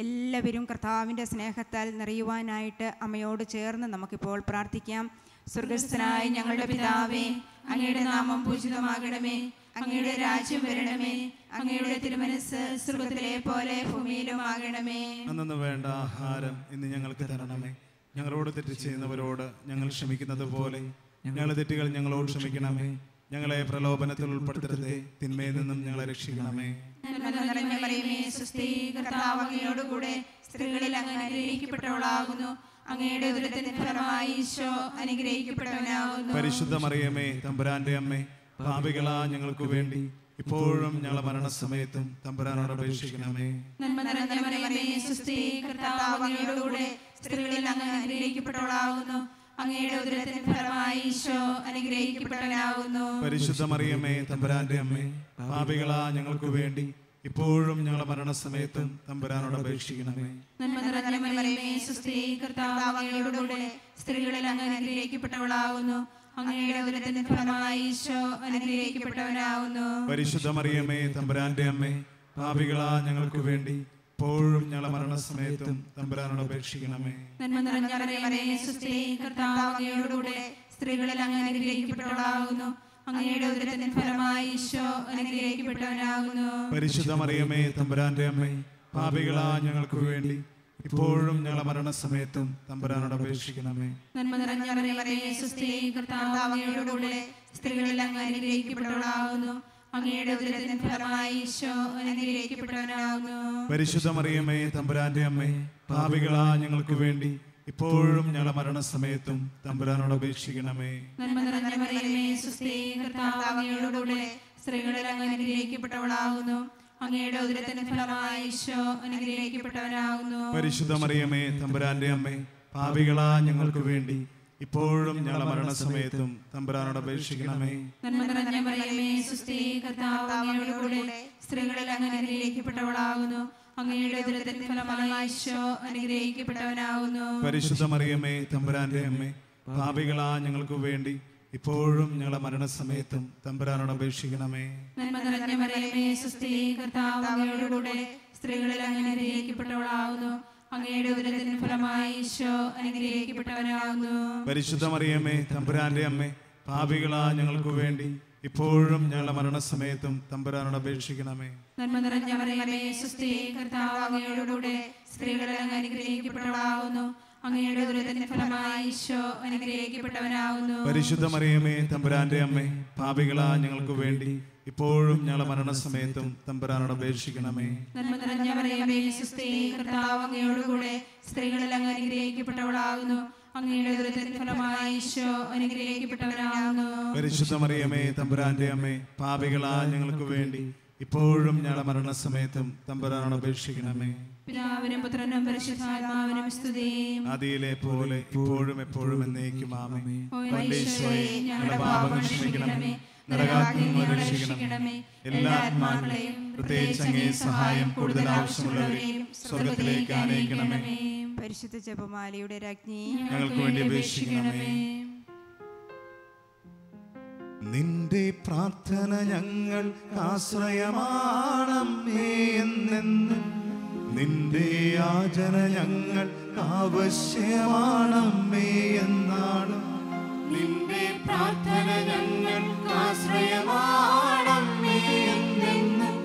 എല്ലാവരും കർത്താവിൻ്റെ സ്നേഹത്താൽ നിറയുവാനായിട്ട് അമ്മയോട് ചേർന്ന് നമുക്കിപ്പോൾ പ്രാർത്ഥിക്കാം. സ്വർഗസ്ഥനായ ഞങ്ങളുടെ പിതാവേ, അങ്ങയുടെ നാമം പൂജിതമാകണമേ. അങ്ങയുടെ രാജ്യം വരണമേ. അങ്ങയുടെ തിരുമനസ്സ് സ്വർഗ്ഗത്തിലെ പോലെ ഭൂമിയിലും ആകണമേ. അന്നു വേണ്ട ആഹാരം ഇന്ന് ഞങ്ങൾക്ക് തരണമേ. ഞങ്ങളോട് തെറ്റ് ചെയ്യുന്നവരോട് ഞങ്ങൾ ക്ഷമിക്കുന്നത് പോലെ ഞങ്ങളുടെ തെറ്റുകൾ ഞങ്ങളോട് ക്ഷമിക്കണമേ. ഞങ്ങളെ പ്രലോഭനത്തിൽ ഉൾപ്പെടുത്തരുതേ, തിന്മയിൽ നിന്നും ഞങ്ങളെ രക്ഷിക്കണമേ. അങ്ങയോടുകൂടെ സ്ത്രീകളിൽ അങ്ങ് അനുഗ്രഹിക്കപ്പെട്ടവളാകുന്നു. അങ്ങയുടെ ഉദരത്തിന്റെ ഫലമായി ഈശോ അനുഗ്രഹിക്കപ്പെട്ടവനാകുന്നു. പരിശുദ്ധ മറിയമേ, തമ്പുരാന്റെ അമ്മേ, പാപികളാ ഞങ്ങൾക്ക് വേണ്ടി ഇപ്പോഴും ഞങ്ങളുടെ മരണസമയത്തും തമ്പുരാനോട് അപേക്ഷിക്കണമേ. നന്മ നിറഞ്ഞ മറിയമേ, സ്വസ്തി, കർത്താവ് അങ്ങയോടുകൂടെ സ്ത്രീകളിൽ അങ്ങ് അനുഗ്രഹിക്കപ്പെട്ടവളാകുന്നു. അങ്ങയുടെ ഉദരത്തിന്റെ ഫലമായി ഈശോ അനുഗ്രഹിക്കപ്പെട്ടവനാകുന്നു. പരിശുദ്ധ മറിയമേ, തമ്പുരാന്റെ അമ്മേ, പാപികളാ ഞങ്ങൾക്ക് വേണ്ടി ഇപ്പോഴും ഞങ്ങളുടെ മരണസമയത്തും തമ്പുരാനോട് അപേക്ഷിക്കണമേ. നന്മ നിറഞ്ഞ മറിയമേ, സ്വസ്തി, കർത്താവ് അങ്ങയോടുകൂടെ സ്ത്രീകളിൽ അങ്ങ് അനുഗ്രഹിക്കപ്പെട്ടവളാകുന്നു. അങ്ങയുടെ ഉദരത്തിന്റെ ഫലമായി ഈശോ അനുഗ്രഹിക്കപ്പെട്ടവനാകുന്നു. പരിശുദ്ധ മറിയമേ, തമ്പുരാന്റെ അമ്മേ, പാപികളാ ഞങ്ങൾക്ക് വേണ്ടി ഇപ്പോഴും ഞങ്ങളുടെ മരണസമയത്തും തമ്പുരാനോട് അപേക്ഷിക്കണമേ. നന്മ നിറഞ്ഞ മറിയമേ, സ്വസ്തി, കർത്താവ് അങ്ങയോടുകൂടെ സ്ത്രീകളിൽ അങ്ങ് അനുഗ്രഹിക്കപ്പെട്ടവളാകുന്നു. അങ്ങയുടെ ഉദരത്തിന്റെ ഫലമായി ഈശോ അനുഗ്രഹിക്കപ്പെട്ടവനാകുന്നു. പരിശുദ്ധ മറിയമേ, തമ്പുരാന്റെ അമ്മേ, പാപികളാ ഞങ്ങൾക്ക് വേണ്ടി ഇപ്പോഴും ഞങ്ങളുടെ മരണസമയത്തും തമ്പുരാനോട് അപേക്ഷിക്കണമേ. നന്മ നിറഞ്ഞ മറിയമേ, സ്വസ്തി, കർത്താവ് അങ്ങയോടുകൂടെ സ്ത്രീകളിൽ അങ്ങ് അനുഗ്രഹിക്കപ്പെട്ടവളാകുന്നു. അങ്ങയുടെ ഉദരത്തിന്റെ ഫലമായി ഈശോ അനുഗ്രഹിക്കപ്പെട്ടവനാകുന്നു. പരിശുദ്ധ മറിയമേ, തമ്പുരാന്റെ അമ്മേ, പാപികളാ ഞങ്ങൾക്ക് വേണ്ടി ഇപ്പോഴും ഞങ്ങളുടെ മരണസമയത്തും തമ്പുരാനോട് അപേക്ഷിക്കണമേ. നന്മ നിറഞ്ഞ മറിയമേ, സ്വസ്തി, കർത്താവ് അങ്ങയോടുകൂടെ സ്ത്രീകളിൽ അങ്ങ് അനുഗ്രഹിക്കപ്പെട്ടവളാകുന്നു. അങ്ങയുടെ ഉദരത്തിന്റെ ഫലമായി ഈശോ അനുഗ്രഹിക്കപ്പെട്ടവനാകുന്നു. പരിശുദ്ധ മറിയമേ, തമ്പുരാന്റെ അമ്മേ, പാപികളാ ഞങ്ങൾക്ക് വേണ്ടി ഇപ്പോഴും ഞങ്ങളുടെ മരണസമയത്തും തമ്പുരാനോട് അപേക്ഷിക്കണമേ. നന്മ നിറഞ്ഞ മറിയമേ, സ്വസ്തി, കർത്താവ് അങ്ങയോടുകൂടെ സ്ത്രീകളിൽ അങ്ങ് അനുഗ്രഹിക്കപ്പെട്ടവളാകുന്നു. അങ്ങയുടെ ഉദരത്തിന്റെ ഫലമായി ഈശോ അനുഗ്രഹിക്കപ്പെട്ടവനാകുന്നു. പരിശുദ്ധ മറിയമേ, തമ്പുരാന്റെ അമ്മേ, പാപികളാ ഞങ്ങൾക്ക് വേണ്ടി ഇപ്പോഴും ഞങ്ങളുടെ മരണസമയത്തും തമ്പുരാനോട് അപേക്ഷിക്കണമേ. നന്മ നിറഞ്ഞ മറിയമേ, സ്വസ്തി, കർത്താവ് അങ്ങയോടുകൂടെ സ്ത്രീകളിൽ അങ്ങ് അനുഗ്രഹിക്കപ്പെട്ടവളാകുന്നു. അങ്ങയുടെ ഉദരത്തിന്റെ ഫലമായി ഈശോ അനുഗ്രഹിക്കപ്പെട്ടവനാകുന്നു. പരിശുദ്ധ മറിയമേ, തമ്പുരാന്റെ അമ്മേ, പാപികളാ ഞങ്ങൾക്ക് വേണ്ടി ഇപ്പോഴും ഞങ്ങളുടെ മരണസമയത്തും തമ്പുരാനോട് അപേക്ഷിക്കണമേ. നന്മ നിറഞ്ഞ മറിയമേ, സ്വസ്തി, കർത്താവ് അങ്ങയോടുകൂടെ സ്ത്രീകളിൽ അങ്ങ് അനുഗ്രഹിക്കപ്പെട്ടവളാകുന്നു. അങ്ങയുടെ ഉദരത്തിന്റെ ഫലമായി ഈശോ അനുഗ്രഹിക്കപ്പെട്ടവനാകുന്നു. പരിശുദ്ധ മറിയമേ, തമ്പുരാന്റെ അമ്മേ, പാപികളാ ഞങ്ങൾക്ക് വേണ്ടി ഇപ്പോഴും ഞങ്ങളുടെ മരണസമയത്തും തമ്പുരാനോട് അപേക്ഷിക്കണമേ. നന്മ നിറഞ്ഞ മറിയമേ, സ്വസ്തി, കർത്താവ് അങ്ങയോടുകൂടെ സ്ത്രീകളിൽ അങ്ങ് അനുഗ്രഹിക്കപ്പെട്ടവളാകുന്നു. അങ്ങയുടെ ഉദരത്തിന്റെ ഫലമായി ഈശോ അനുഗ്രഹിക്കപ്പെട്ടവനാകുന്നു. പരിശുദ്ധ മറിയമേ, തമ്പുരാന്റെ അമ്മേ, പാപികളാ ഞങ്ങൾക്ക് വേണ്ടി ഇപ്പോഴും ഞങ്ങളുടെ മരണസമയത്തും തമ്പുരാനോട് അപേക്ഷിക്കണമേ. പിതാവിനും പുത്രനും പരിശുദ്ധാത്മാവിനും സ്തുതി. ആദിയിലെ പോലെ ഇപ്പോഴും എപ്പോഴും എന്നേക്കും ആമേൻ. ഓ ഈശോയെ, ഞങ്ങളുടെ പാപങ്ങൾ ക്ഷമിക്കണമേ, നരകാഗ്നിയിൽ നിന്ന് രക്ഷിക്കണമേ. എല്ലാ ആത്മാക്കളെയും പ്രത്യേകിച്ച് അങ്ങേ സഹായം കൂടുതൽ ആവശ്യമുള്ളവരെയും സ്വർഗ്ഗത്തിലേക്ക് ആനയിക്കണമേ. പരിശുദ്ധ ജപമാലയുടെ രാജ്ഞി, ഞങ്ങൾക്ക് വേണ്ടി അപേക്ഷിക്കണമേ. നിന്റെ പ്രാർത്ഥന ഞങ്ങൾക്ക് ആശ്രയമാണമ്മേ എന്നെന്നും, നിന്റെ യാചന ഞങ്ങൾക്ക് ആവശ്യമാണമ്മേ എന്നാണ്. നിന്റെ പ്രാർത്ഥന ഞങ്ങൾക്ക് ആശ്രയമാണമ്മേ എന്നെന്നും,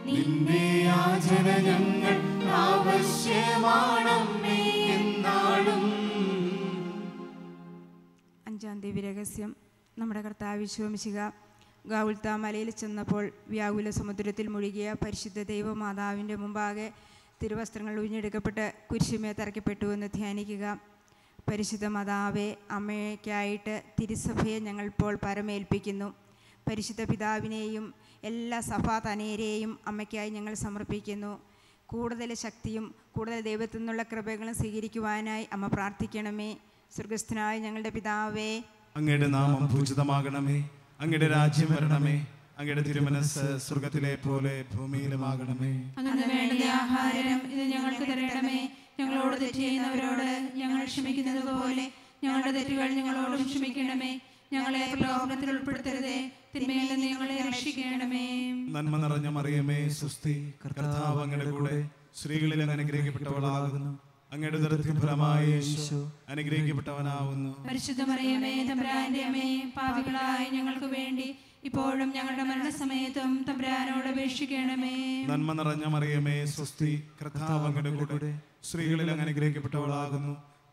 നിന്റെ യാചന ഞങ്ങൾക്ക് ആവശ്യമാണമ്മേ എന്നാളും. അഞ്ചാം ദിവ്യരഹസ്യം. നമ്മുടെ കർത്താവ് ഈശോമിശിഹ ഗാഗുൽത്താ മലയിൽ ചെന്നപ്പോൾ വ്യാകുല സമുദ്രത്തിൽ മുഴുകിയ പരിശുദ്ധ ദൈവമാതാവിൻ്റെ മുമ്പാകെ തിരുവസ്ത്രങ്ങൾ ഉഴിഞ്ഞെടുക്കപ്പെട്ട് കുരിശുമേ തറയ്ക്കപ്പെട്ടു എന്ന് ധ്യാനിക്കുക. പരിശുദ്ധ മാതാവേ, അമ്മയ്ക്കായിട്ട് തിരുസഭയെ ഞങ്ങൾ ഇപ്പോൾ പരമേൽപ്പിക്കുന്നു. പരിശുദ്ധ പിതാവിനെയും എല്ലാ സഭാതനയരെയും അമ്മയ്ക്കായി ഞങ്ങൾ സമർപ്പിക്കുന്നു. കൂടുതൽ ശക്തിയും കൂടുതൽ ദൈവത്തിൽ നിന്നുള്ള കൃപകളും സ്വീകരിക്കുവാനായി അമ്മ പ്രാർത്ഥിക്കണമേ. സ്വർഗസ്ഥനായ ഞങ്ങളുടെ പിതാവേ, അങ്ങയുടെ നാമം പൂജിതമാകണമേ. അങ്ങയുടെ രാജ്യം വരണമേ. അങ്ങയുടെ തിരുമനസ് സ്വർഗ്ഗത്തിലെ പോലെ ഭൂമിയിലുമാകണമേ. അങ്ങനെ വേണ്ട ആഹാരം ഇത് ഞങ്ങൾക്ക് തരണമേ. ഞങ്ങളോട് തെറ്റ് ചെയ്യുന്നവരോട് ഞങ്ങൾ ക്ഷമിക്കുന്നത് പോലെ ഞങ്ങളുടെ തെറ്റുകൾ ഞങ്ങളോടും ക്ഷമിക്കണമേ. ഞങ്ങളെ പ്രലോഭനത്തിൽ ഉൾപ്പെടുത്തരുതേ, തിന്മയിൽ നിന്ന് ഞങ്ങളെ രക്ഷിക്കണമേ. നന്മ നിറഞ്ഞ മറിയമേ, സ്വസ്തി, കർത്താവ് അങ്ങയുടെ കൂടെ സ്ത്രീകളിൽ അങ്ങ് അനുഗ്രഹിക്കപ്പെട്ടവളാകുന്നു. അങ്ങയുടെ ഉദരത്തിൻ ഫലമായി യേശു അനുഗ്രഹിക്കപ്പെട്ടവനാവുന്നു. പരിശുദ്ധ മറിയമേ, തമ്പുരാന്റെ അമ്മേ, പാപികളായ ഞങ്ങൾക്ക് വേണ്ടി ഇപ്പോഴും ഞങ്ങളുടെ മരണസമയത്തും തമ്പുരാനോട് അപേക്ഷിക്കണമേ. നന്മ നിറഞ്ഞ മറിയമേ സ്വസ്തി, കർത്താവ് അങ്ങയുടെ കൂടെ സ്ത്രീകളിൽ അങ്ങ് അനുഗ്രഹിക്കപ്പെട്ടവളാകുന്നു.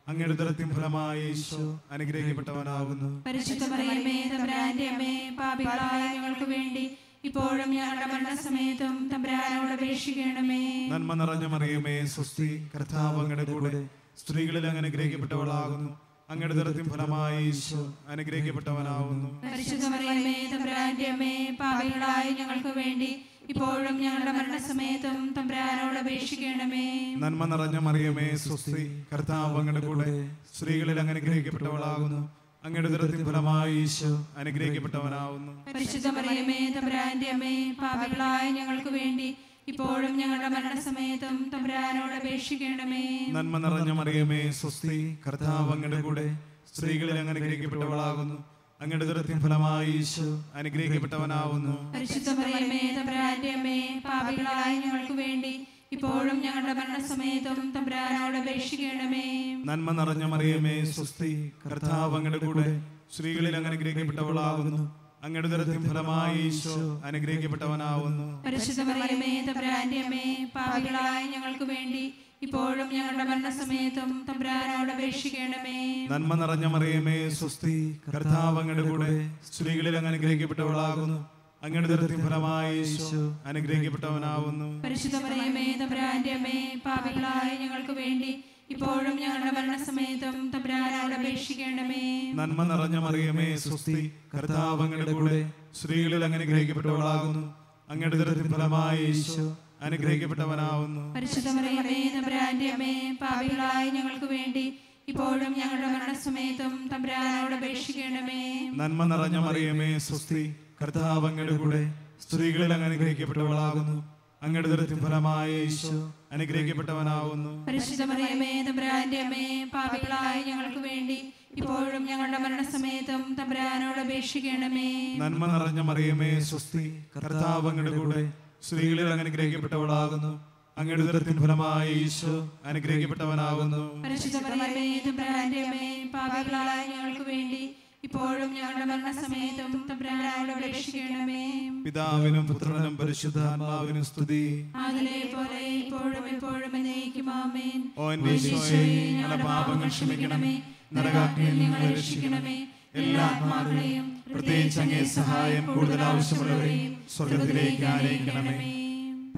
അങ്ങയുടെ ഉദരത്തിൻ ഫലമായി ഈശോ അനുഗ്രഹിക്കപ്പെട്ടവനാകുന്നു. പരിശുദ്ധ മറിയമേ തമ്പുരാന്റെ അമ്മേ, പാപികളായ ഞങ്ങൾക്ക് വേണ്ടി ഇപ്പോഴും ഞങ്ങളുടെ മരണസമയത്തും തമ്പുരാനോട് അപേക്ഷിക്കണമേ. നന്മ നിറഞ്ഞ മറിയമേ സ്വസ്തി, കർത്താവ് അങ്ങയുടെ കൂടെ സ്ത്രീകളിൽ അങ്ങ് അനുഗ്രഹിക്കപ്പെട്ടവളാകുന്നു. അങ്ങയുടെ ഉദരത്തിൻ ഫലമായി ഈശോ അനുഗ്രഹിക്കപ്പെട്ടവനാകുന്നു. പരിശുദ്ധ മറിയമേ തമ്പുരാന്റെ അമ്മേ, പാപികളായ ഞങ്ങൾക്ക് വേണ്ടി ഇപ്പോഴും ഞങ്ങളുടെ മരണസമയത്തും തമ്പുരാനോട് അപേക്ഷിക്കണമേ. നന്മ നിറഞ്ഞ മറിയമേ സ്വസ്തി, കർത്താവ് അങ്ങയുടെ കൂടെ സ്ത്രീകളിൽ അങ്ങ് അനുഗ്രഹിക്കപ്പെട്ടവളാകുന്നു. അങ്ങയുടെ ഉദരത്തിൻ ഫലമായി ഈശോ അനുഗ്രഹിക്കപ്പെട്ടവനാകുന്നു. പരിശുദ്ധ മറിയമേ തമ്പുരാന്റെ അമ്മേ, പാപികളായ ഞങ്ങൾക്ക് വേണ്ടി ഇപ്പോഴും ഞങ്ങളുടെ മരണസമയത്തും തമ്പുരാനോട് അപേക്ഷിക്കണമേ. നന്മ നിറഞ്ഞ മറിയമേ സ്വസ്തി, കർത്താവ് അങ്ങയുടെ കൂടെ സ്ത്രീകളിൽ അങ്ങ് അനുഗ്രഹിക്കപ്പെട്ടവളാകുന്നു. അങ്ങയുടെ ഉദരത്തിൻ ഫലമായി ഈശോ അനുഗ്രഹിക്കപ്പെട്ടവനാകുന്നു. പരിശുദ്ധ മറിയമേ തമ്പുരാന്റെ അമ്മേ, പാപികളായ ഞങ്ങൾക്ക് വേണ്ടി ഇപ്പോഴും ഞങ്ങളുടെ മരണസമയത്തും തമ്പുരാനോട് അപേക്ഷിക്കണമേ. നന്മ നിറഞ്ഞ മറിയമേ സ്വസ്തി, കർത്താവ് അങ്ങയുടെ കൂടെ സ്ത്രീകളിൽ അങ്ങ് അനുഗ്രഹിക്കപ്പെട്ടവളാകുന്നു. അങ്ങയുടെ ഉദരത്തിൻ ഫലമായി ഈശോ അനുഗ്രഹിക്കപ്പെട്ടവനാകുന്നു. പരിശുദ്ധ മറിയമേ തമ്പുരാന്റെ അമ്മേ, പാപികളായ ഞങ്ങൾക്ക് വേണ്ടി ഇപ്പോഴും ഞങ്ങളുടെ മരണസമയത്തും തമ്പുരാനോട് അപേക്ഷിക്കണമേ. നന്മ നിറഞ്ഞ മറിയമേ സ്വസ്തി, കർത്താവ് അങ്ങയുടെ കൂടെ സ്ത്രീകളിൽ അങ്ങ് അനുഗ്രഹിക്കപ്പെട്ടവളാകുന്നു. അങ്ങയുടെ ഉദരത്തിൻ ഫലമായി ഈശോ അനുഗ്രഹിക്കപ്പെട്ടവനാകുന്നു. പരിശുദ്ധ മറിയമേ തമ്പുരാന്റെ അമ്മേ, പാപികളായ ഞങ്ങൾക്ക് വേണ്ടി ഇപ്പോഴും ഞങ്ങളുടെ മരണസമയത്തും തമ്പുരാനോട് അപേക്ഷിക്കണമേ. നന്മ നിറഞ്ഞ മറിയമേ സ്വസ്തി, കർത്താവ് അങ്ങയുടെ കൂടെ സ്ത്രീകളിൽ അങ്ങ് അനുഗ്രഹിക്കപ്പെട്ടവളാകുന്നു. അങ്ങയുടെ ഉദരത്തിൻ ഫലമായി ഈശോ അനുഗ്രഹിക്കപ്പെട്ടവനാകുന്നു. പരിശുദ്ധ മറിയമേ തമ്പുരാന്റെ അമ്മേ, പാപികളായ ഞങ്ങൾക്ക് വേണ്ടി ഇപ്പോഴും ഞങ്ങളുടെ മരണസമയത്തും തമ്പുരാനോട് അപേക്ഷിക്കണമേ. നന്മ നിറഞ്ഞ മറിയമേ സ്വസ്തി, കർത്താവ് അങ്ങയുടെ കൂടെ സ്ത്രീകളിൽ അങ്ങ് അനുഗ്രഹിക്കപ്പെട്ടവളാകുന്നു. അങ്ങയുടെ ഉദരത്തിൻ ഫലമായി ഈശോ അനുഗ്രഹിക്കപ്പെട്ടവനാകുന്നു. പരിശുദ്ധ മറിയമേ തമ്പുരാന്റെ അമ്മേ, പാപികളായ ഞങ്ങൾക്ക് വേണ്ടി ഇപ്പോഴും ഞങ്ങളുടെ മരണസമയത്തും തമ്പുരാനോട് അപേക്ഷിക്കണമേ. നന്മ നിറഞ്ഞ മറിയമേ സ്വസ്തി, കർത്താവ് അങ്ങയുടെ കൂടെ സ്ത്രീകളിൽ അങ്ങ് അനുഗ്രഹിക്കപ്പെട്ടവളാകുന്നു. അങ്ങയുടെ ഉദരത്തിൻ ഫലമായി ഈശോ അനുഗ്രഹിക്കപ്പെട്ടവനാകുന്നു. പരിശുദ്ധ മറിയമേ തമ്പുരാന്റെ അമ്മേ, പാപികളായ ഞങ്ങൾക്ക് വേണ്ടി ഇപ്പോഴും ഞങ്ങളുടെ മരണസമയത്തും തമ്പുരാനോട് അപേക്ഷിക്കണമേ. പിതാവിനും പുത്രനും പരിശുദ്ധാത്മാവിനും സ്തുതി. അതിലെ പോലെ ഇപ്പോഴും എപ്പോഴും എന്നേക്കും ആമേൻ. ഓ എന്റെ ഈശോയേ, ഞങ്ങളുടെ പാപങ്ങൾ ക്ഷമിക്കണമേ, നരകാഗ്നിയിൽ ഞങ്ങളെ രക്ഷിക്കണമേ. എല്ലാ ആത്മാക്കളെയും പ്രത്യേകിച്ച് അങ്ങേ സഹായം കൂടുതൽ ആവശ്യമുള്ളവരെയും സ്വർഗ്ഗത്തിലേക്ക് ആനയിക്കണമേ.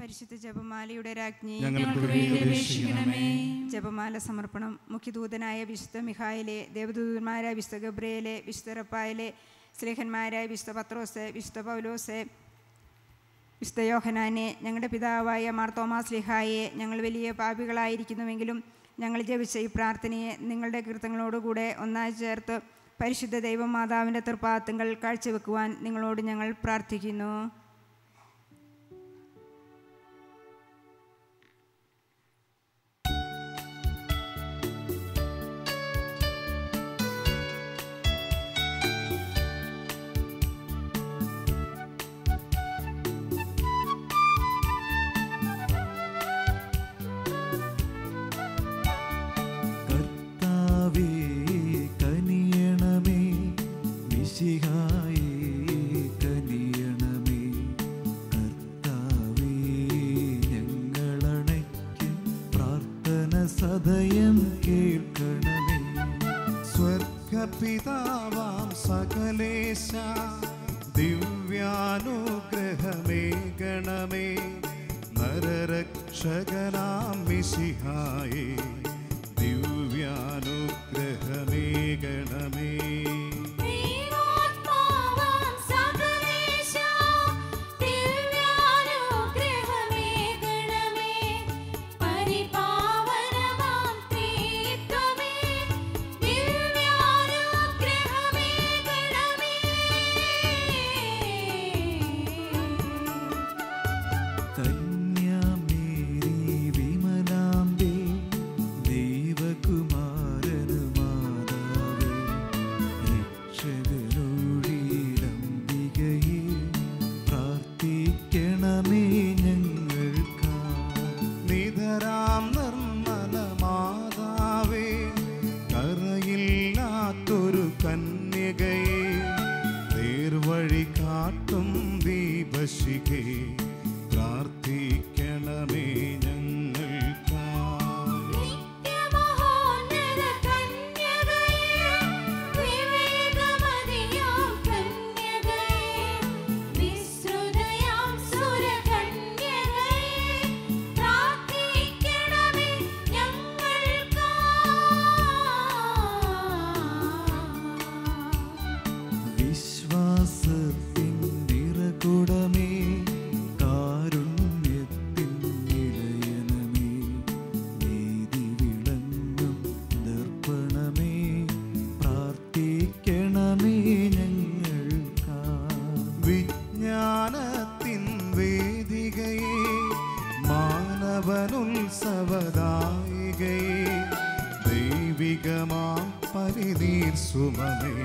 പരിശുദ്ധ ജപമാലയുടെ രാജ്ഞി, ഞങ്ങൾക്ക് വേണ്ടി അപേക്ഷിക്കണമേ. ജപമാല സമർപ്പണം. മുഖ്യദൂതനായ വിശുദ്ധ മിഖായേലെ, ദേവദൂതന്മാരായ വിശുദ്ധ ഗബ്രിയേലെ, വിശുദ്ധ റഫായേലെ, സ്ലേഹന്മാരായ വിശുദ്ധ പത്രോസ്, വിശുദ്ധ പൗലോസ്, വിശുദ്ധ യോഹനാനെ, ഞങ്ങളുടെ പിതാവായ മാർത്തോമാ സ്ലീഹായെ, ഞങ്ങൾ വലിയ പാപികളായിരിക്കുന്നുവെങ്കിലും ഞങ്ങൾ ജപിച്ച ഈ പ്രാർത്ഥനയെ നിങ്ങളുടെ കീർത്തനങ്ങളോടുകൂടെ ഒന്നായി ചേർത്ത് പരിശുദ്ധ ദൈവമാതാവിൻ്റെ തൃപ്പാദങ്ങൾ കാഴ്ചവെക്കുവാൻ നിങ്ങളോട് ഞങ്ങൾ പ്രാർത്ഥിക്കുന്നു. സദയം കേൾക്കണമേ. സ്വർഗപിതാവാം സകലേശ ദിവ്യാനുഗ്രഹമേകണമേ. നരരക്ഷകനാം മിശിഹായേ ദിവ്യാനുഗ്രഹമേകണമേ. നിധരാം മിശിഹേ പ്രാർത്ഥിക്കണമേ ഞങ്ങൾക്കായി. നിത്യമഹോന്നത കന്യകയേ, വിവേകമതിയാം കന്യകയേ, വിശ്രുതയാം സുരകന്യകയേ, പ്രാർത്ഥിക്കണമേ ഞങ്ങൾക്കായി. വിശ്വാസത്തിൻ നിറകുടമേ കാരുണ്യത്തിൻ നിലയനമേ നീതി വിളങ്ങും ദർപ്പണമേ പ്രാർത്ഥിക്കണമേ ഞങ്ങൾക്കായി. വിജ്ഞാനത്തിൻ വേദികയേ മാനവനുത്സവദായികയേ ദൈവികമാം പരിനീർ സുമമേ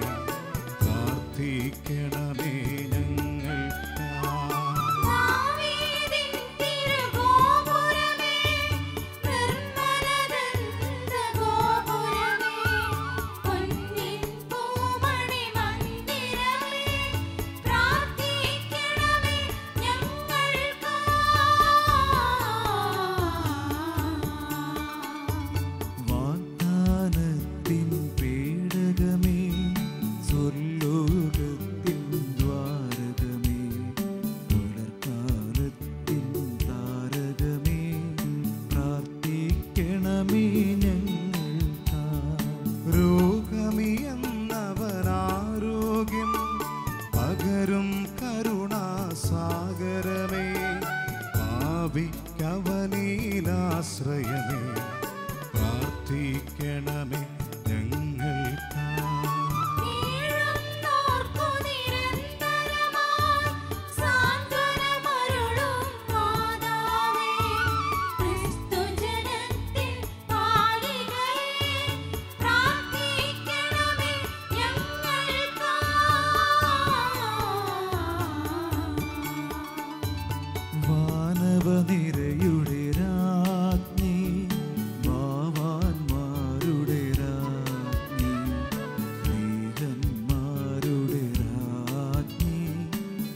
പ്രാർത്ഥിക്കണമേ ഞങ്ങൾക്കായി. ദാവീദിൻ തിരുഗോപുരമേ, നിർമ്മലദന്തഗോപുരമേ, പൊന്നിൻ പൂമണി മന്ദിരമേ, പ്രാർത്ഥിക്കണമേ ഞങ്ങൾക്കായി. വാഗ്ദാനത്തിൻ പേടകമേ സ്വർലോകത്തിൻ ദ്വാരകമേ പുലർക്കാലത്തിൻ താരകമേ പ്രാർത്ഥിക്കണമേ ഞങ്ങൾക്കായി. രോഗമിയെന്നവനാരോഗ്യം പകരും കരുണാസാഗരമേ ഭാവിക്കവനീലാശ്രയമേ പ്രാർത്ഥിക്കണമേ ഞങ്ങൾക്കായി. വീഴുന്നോർക്കു നിരന്തരമായി സാന്ത്വനമരുളും മാതാവേ, ക്രിസ്തുജനത്തിൻ പാലികയേ, പ്രാർത്ഥിക്കണമേ ഞങ്ങൾക്കായി. വാനവനിരയുടെ രാജ്ഞി ഭാവാന്മാരുടെ രാജ്ഞി സ്നേഹന്മാരുടെ രാജ്ഞി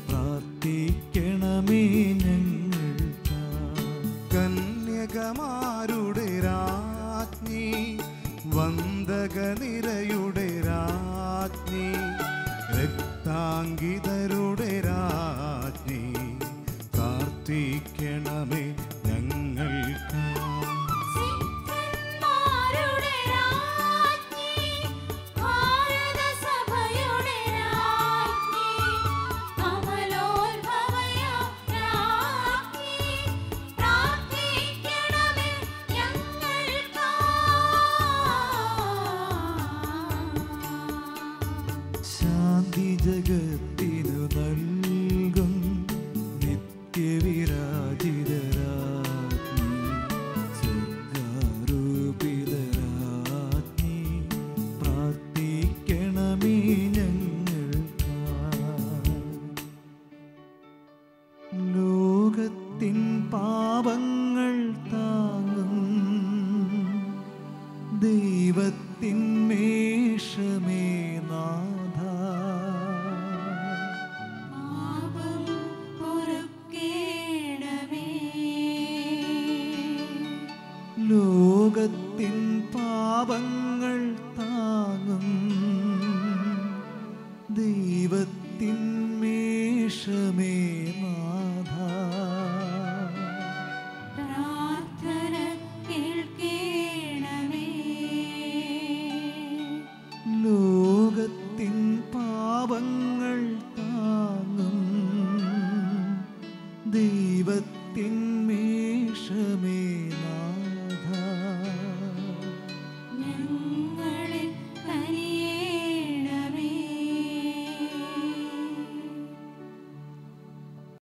പ്രാർത്ഥിക്കണമേ ഞങ്ങൾക്കായി. കന്യകമാരുടെ രാജ്ഞി വന്ദകനിരയുടെ രാജ്ഞി രക്താങ്കിതരുടെ രാജ്ഞി പ്രാർത്ഥിക്കണമേ ഞങ്ങൾക്കായി. സിദ്ധന്മാരുടെ രാജ്ഞി, ഭാരതസഭയുടെ രാജ്ഞി, അമലോത്ഭവയാം രാജ്ഞി, പ്രാർത്ഥിക്കണമേ ഞങ്ങൾക്കായി. ശാന്തി ജഗത്തിനു നൽകും നിത്യവിരാജിതരാജ്ഞി സ്വർഗാരൂപിതരാജ്ഞി പ്രാർത്ഥിക്കണമേ ഞങ്ങൾക്കായി. ലോകത്തിൻ പാപങ്ങൾ താങ്ങും ദൈവത്തിൻ മേഷമേ നാഥ പാപം പൊറുക്കേണമേ. ലോകത്തിൻ പാപങ്ങൾ താങ്ങും ദൈവത്തിൻ മേഷമേ നാഥ പ്രാർത്ഥന കേൾക്കേണമേ. ലോകത്തിൻ പാപങ്ങൾ താങ്ങും ദൈവത്തിൻ മേഷമേ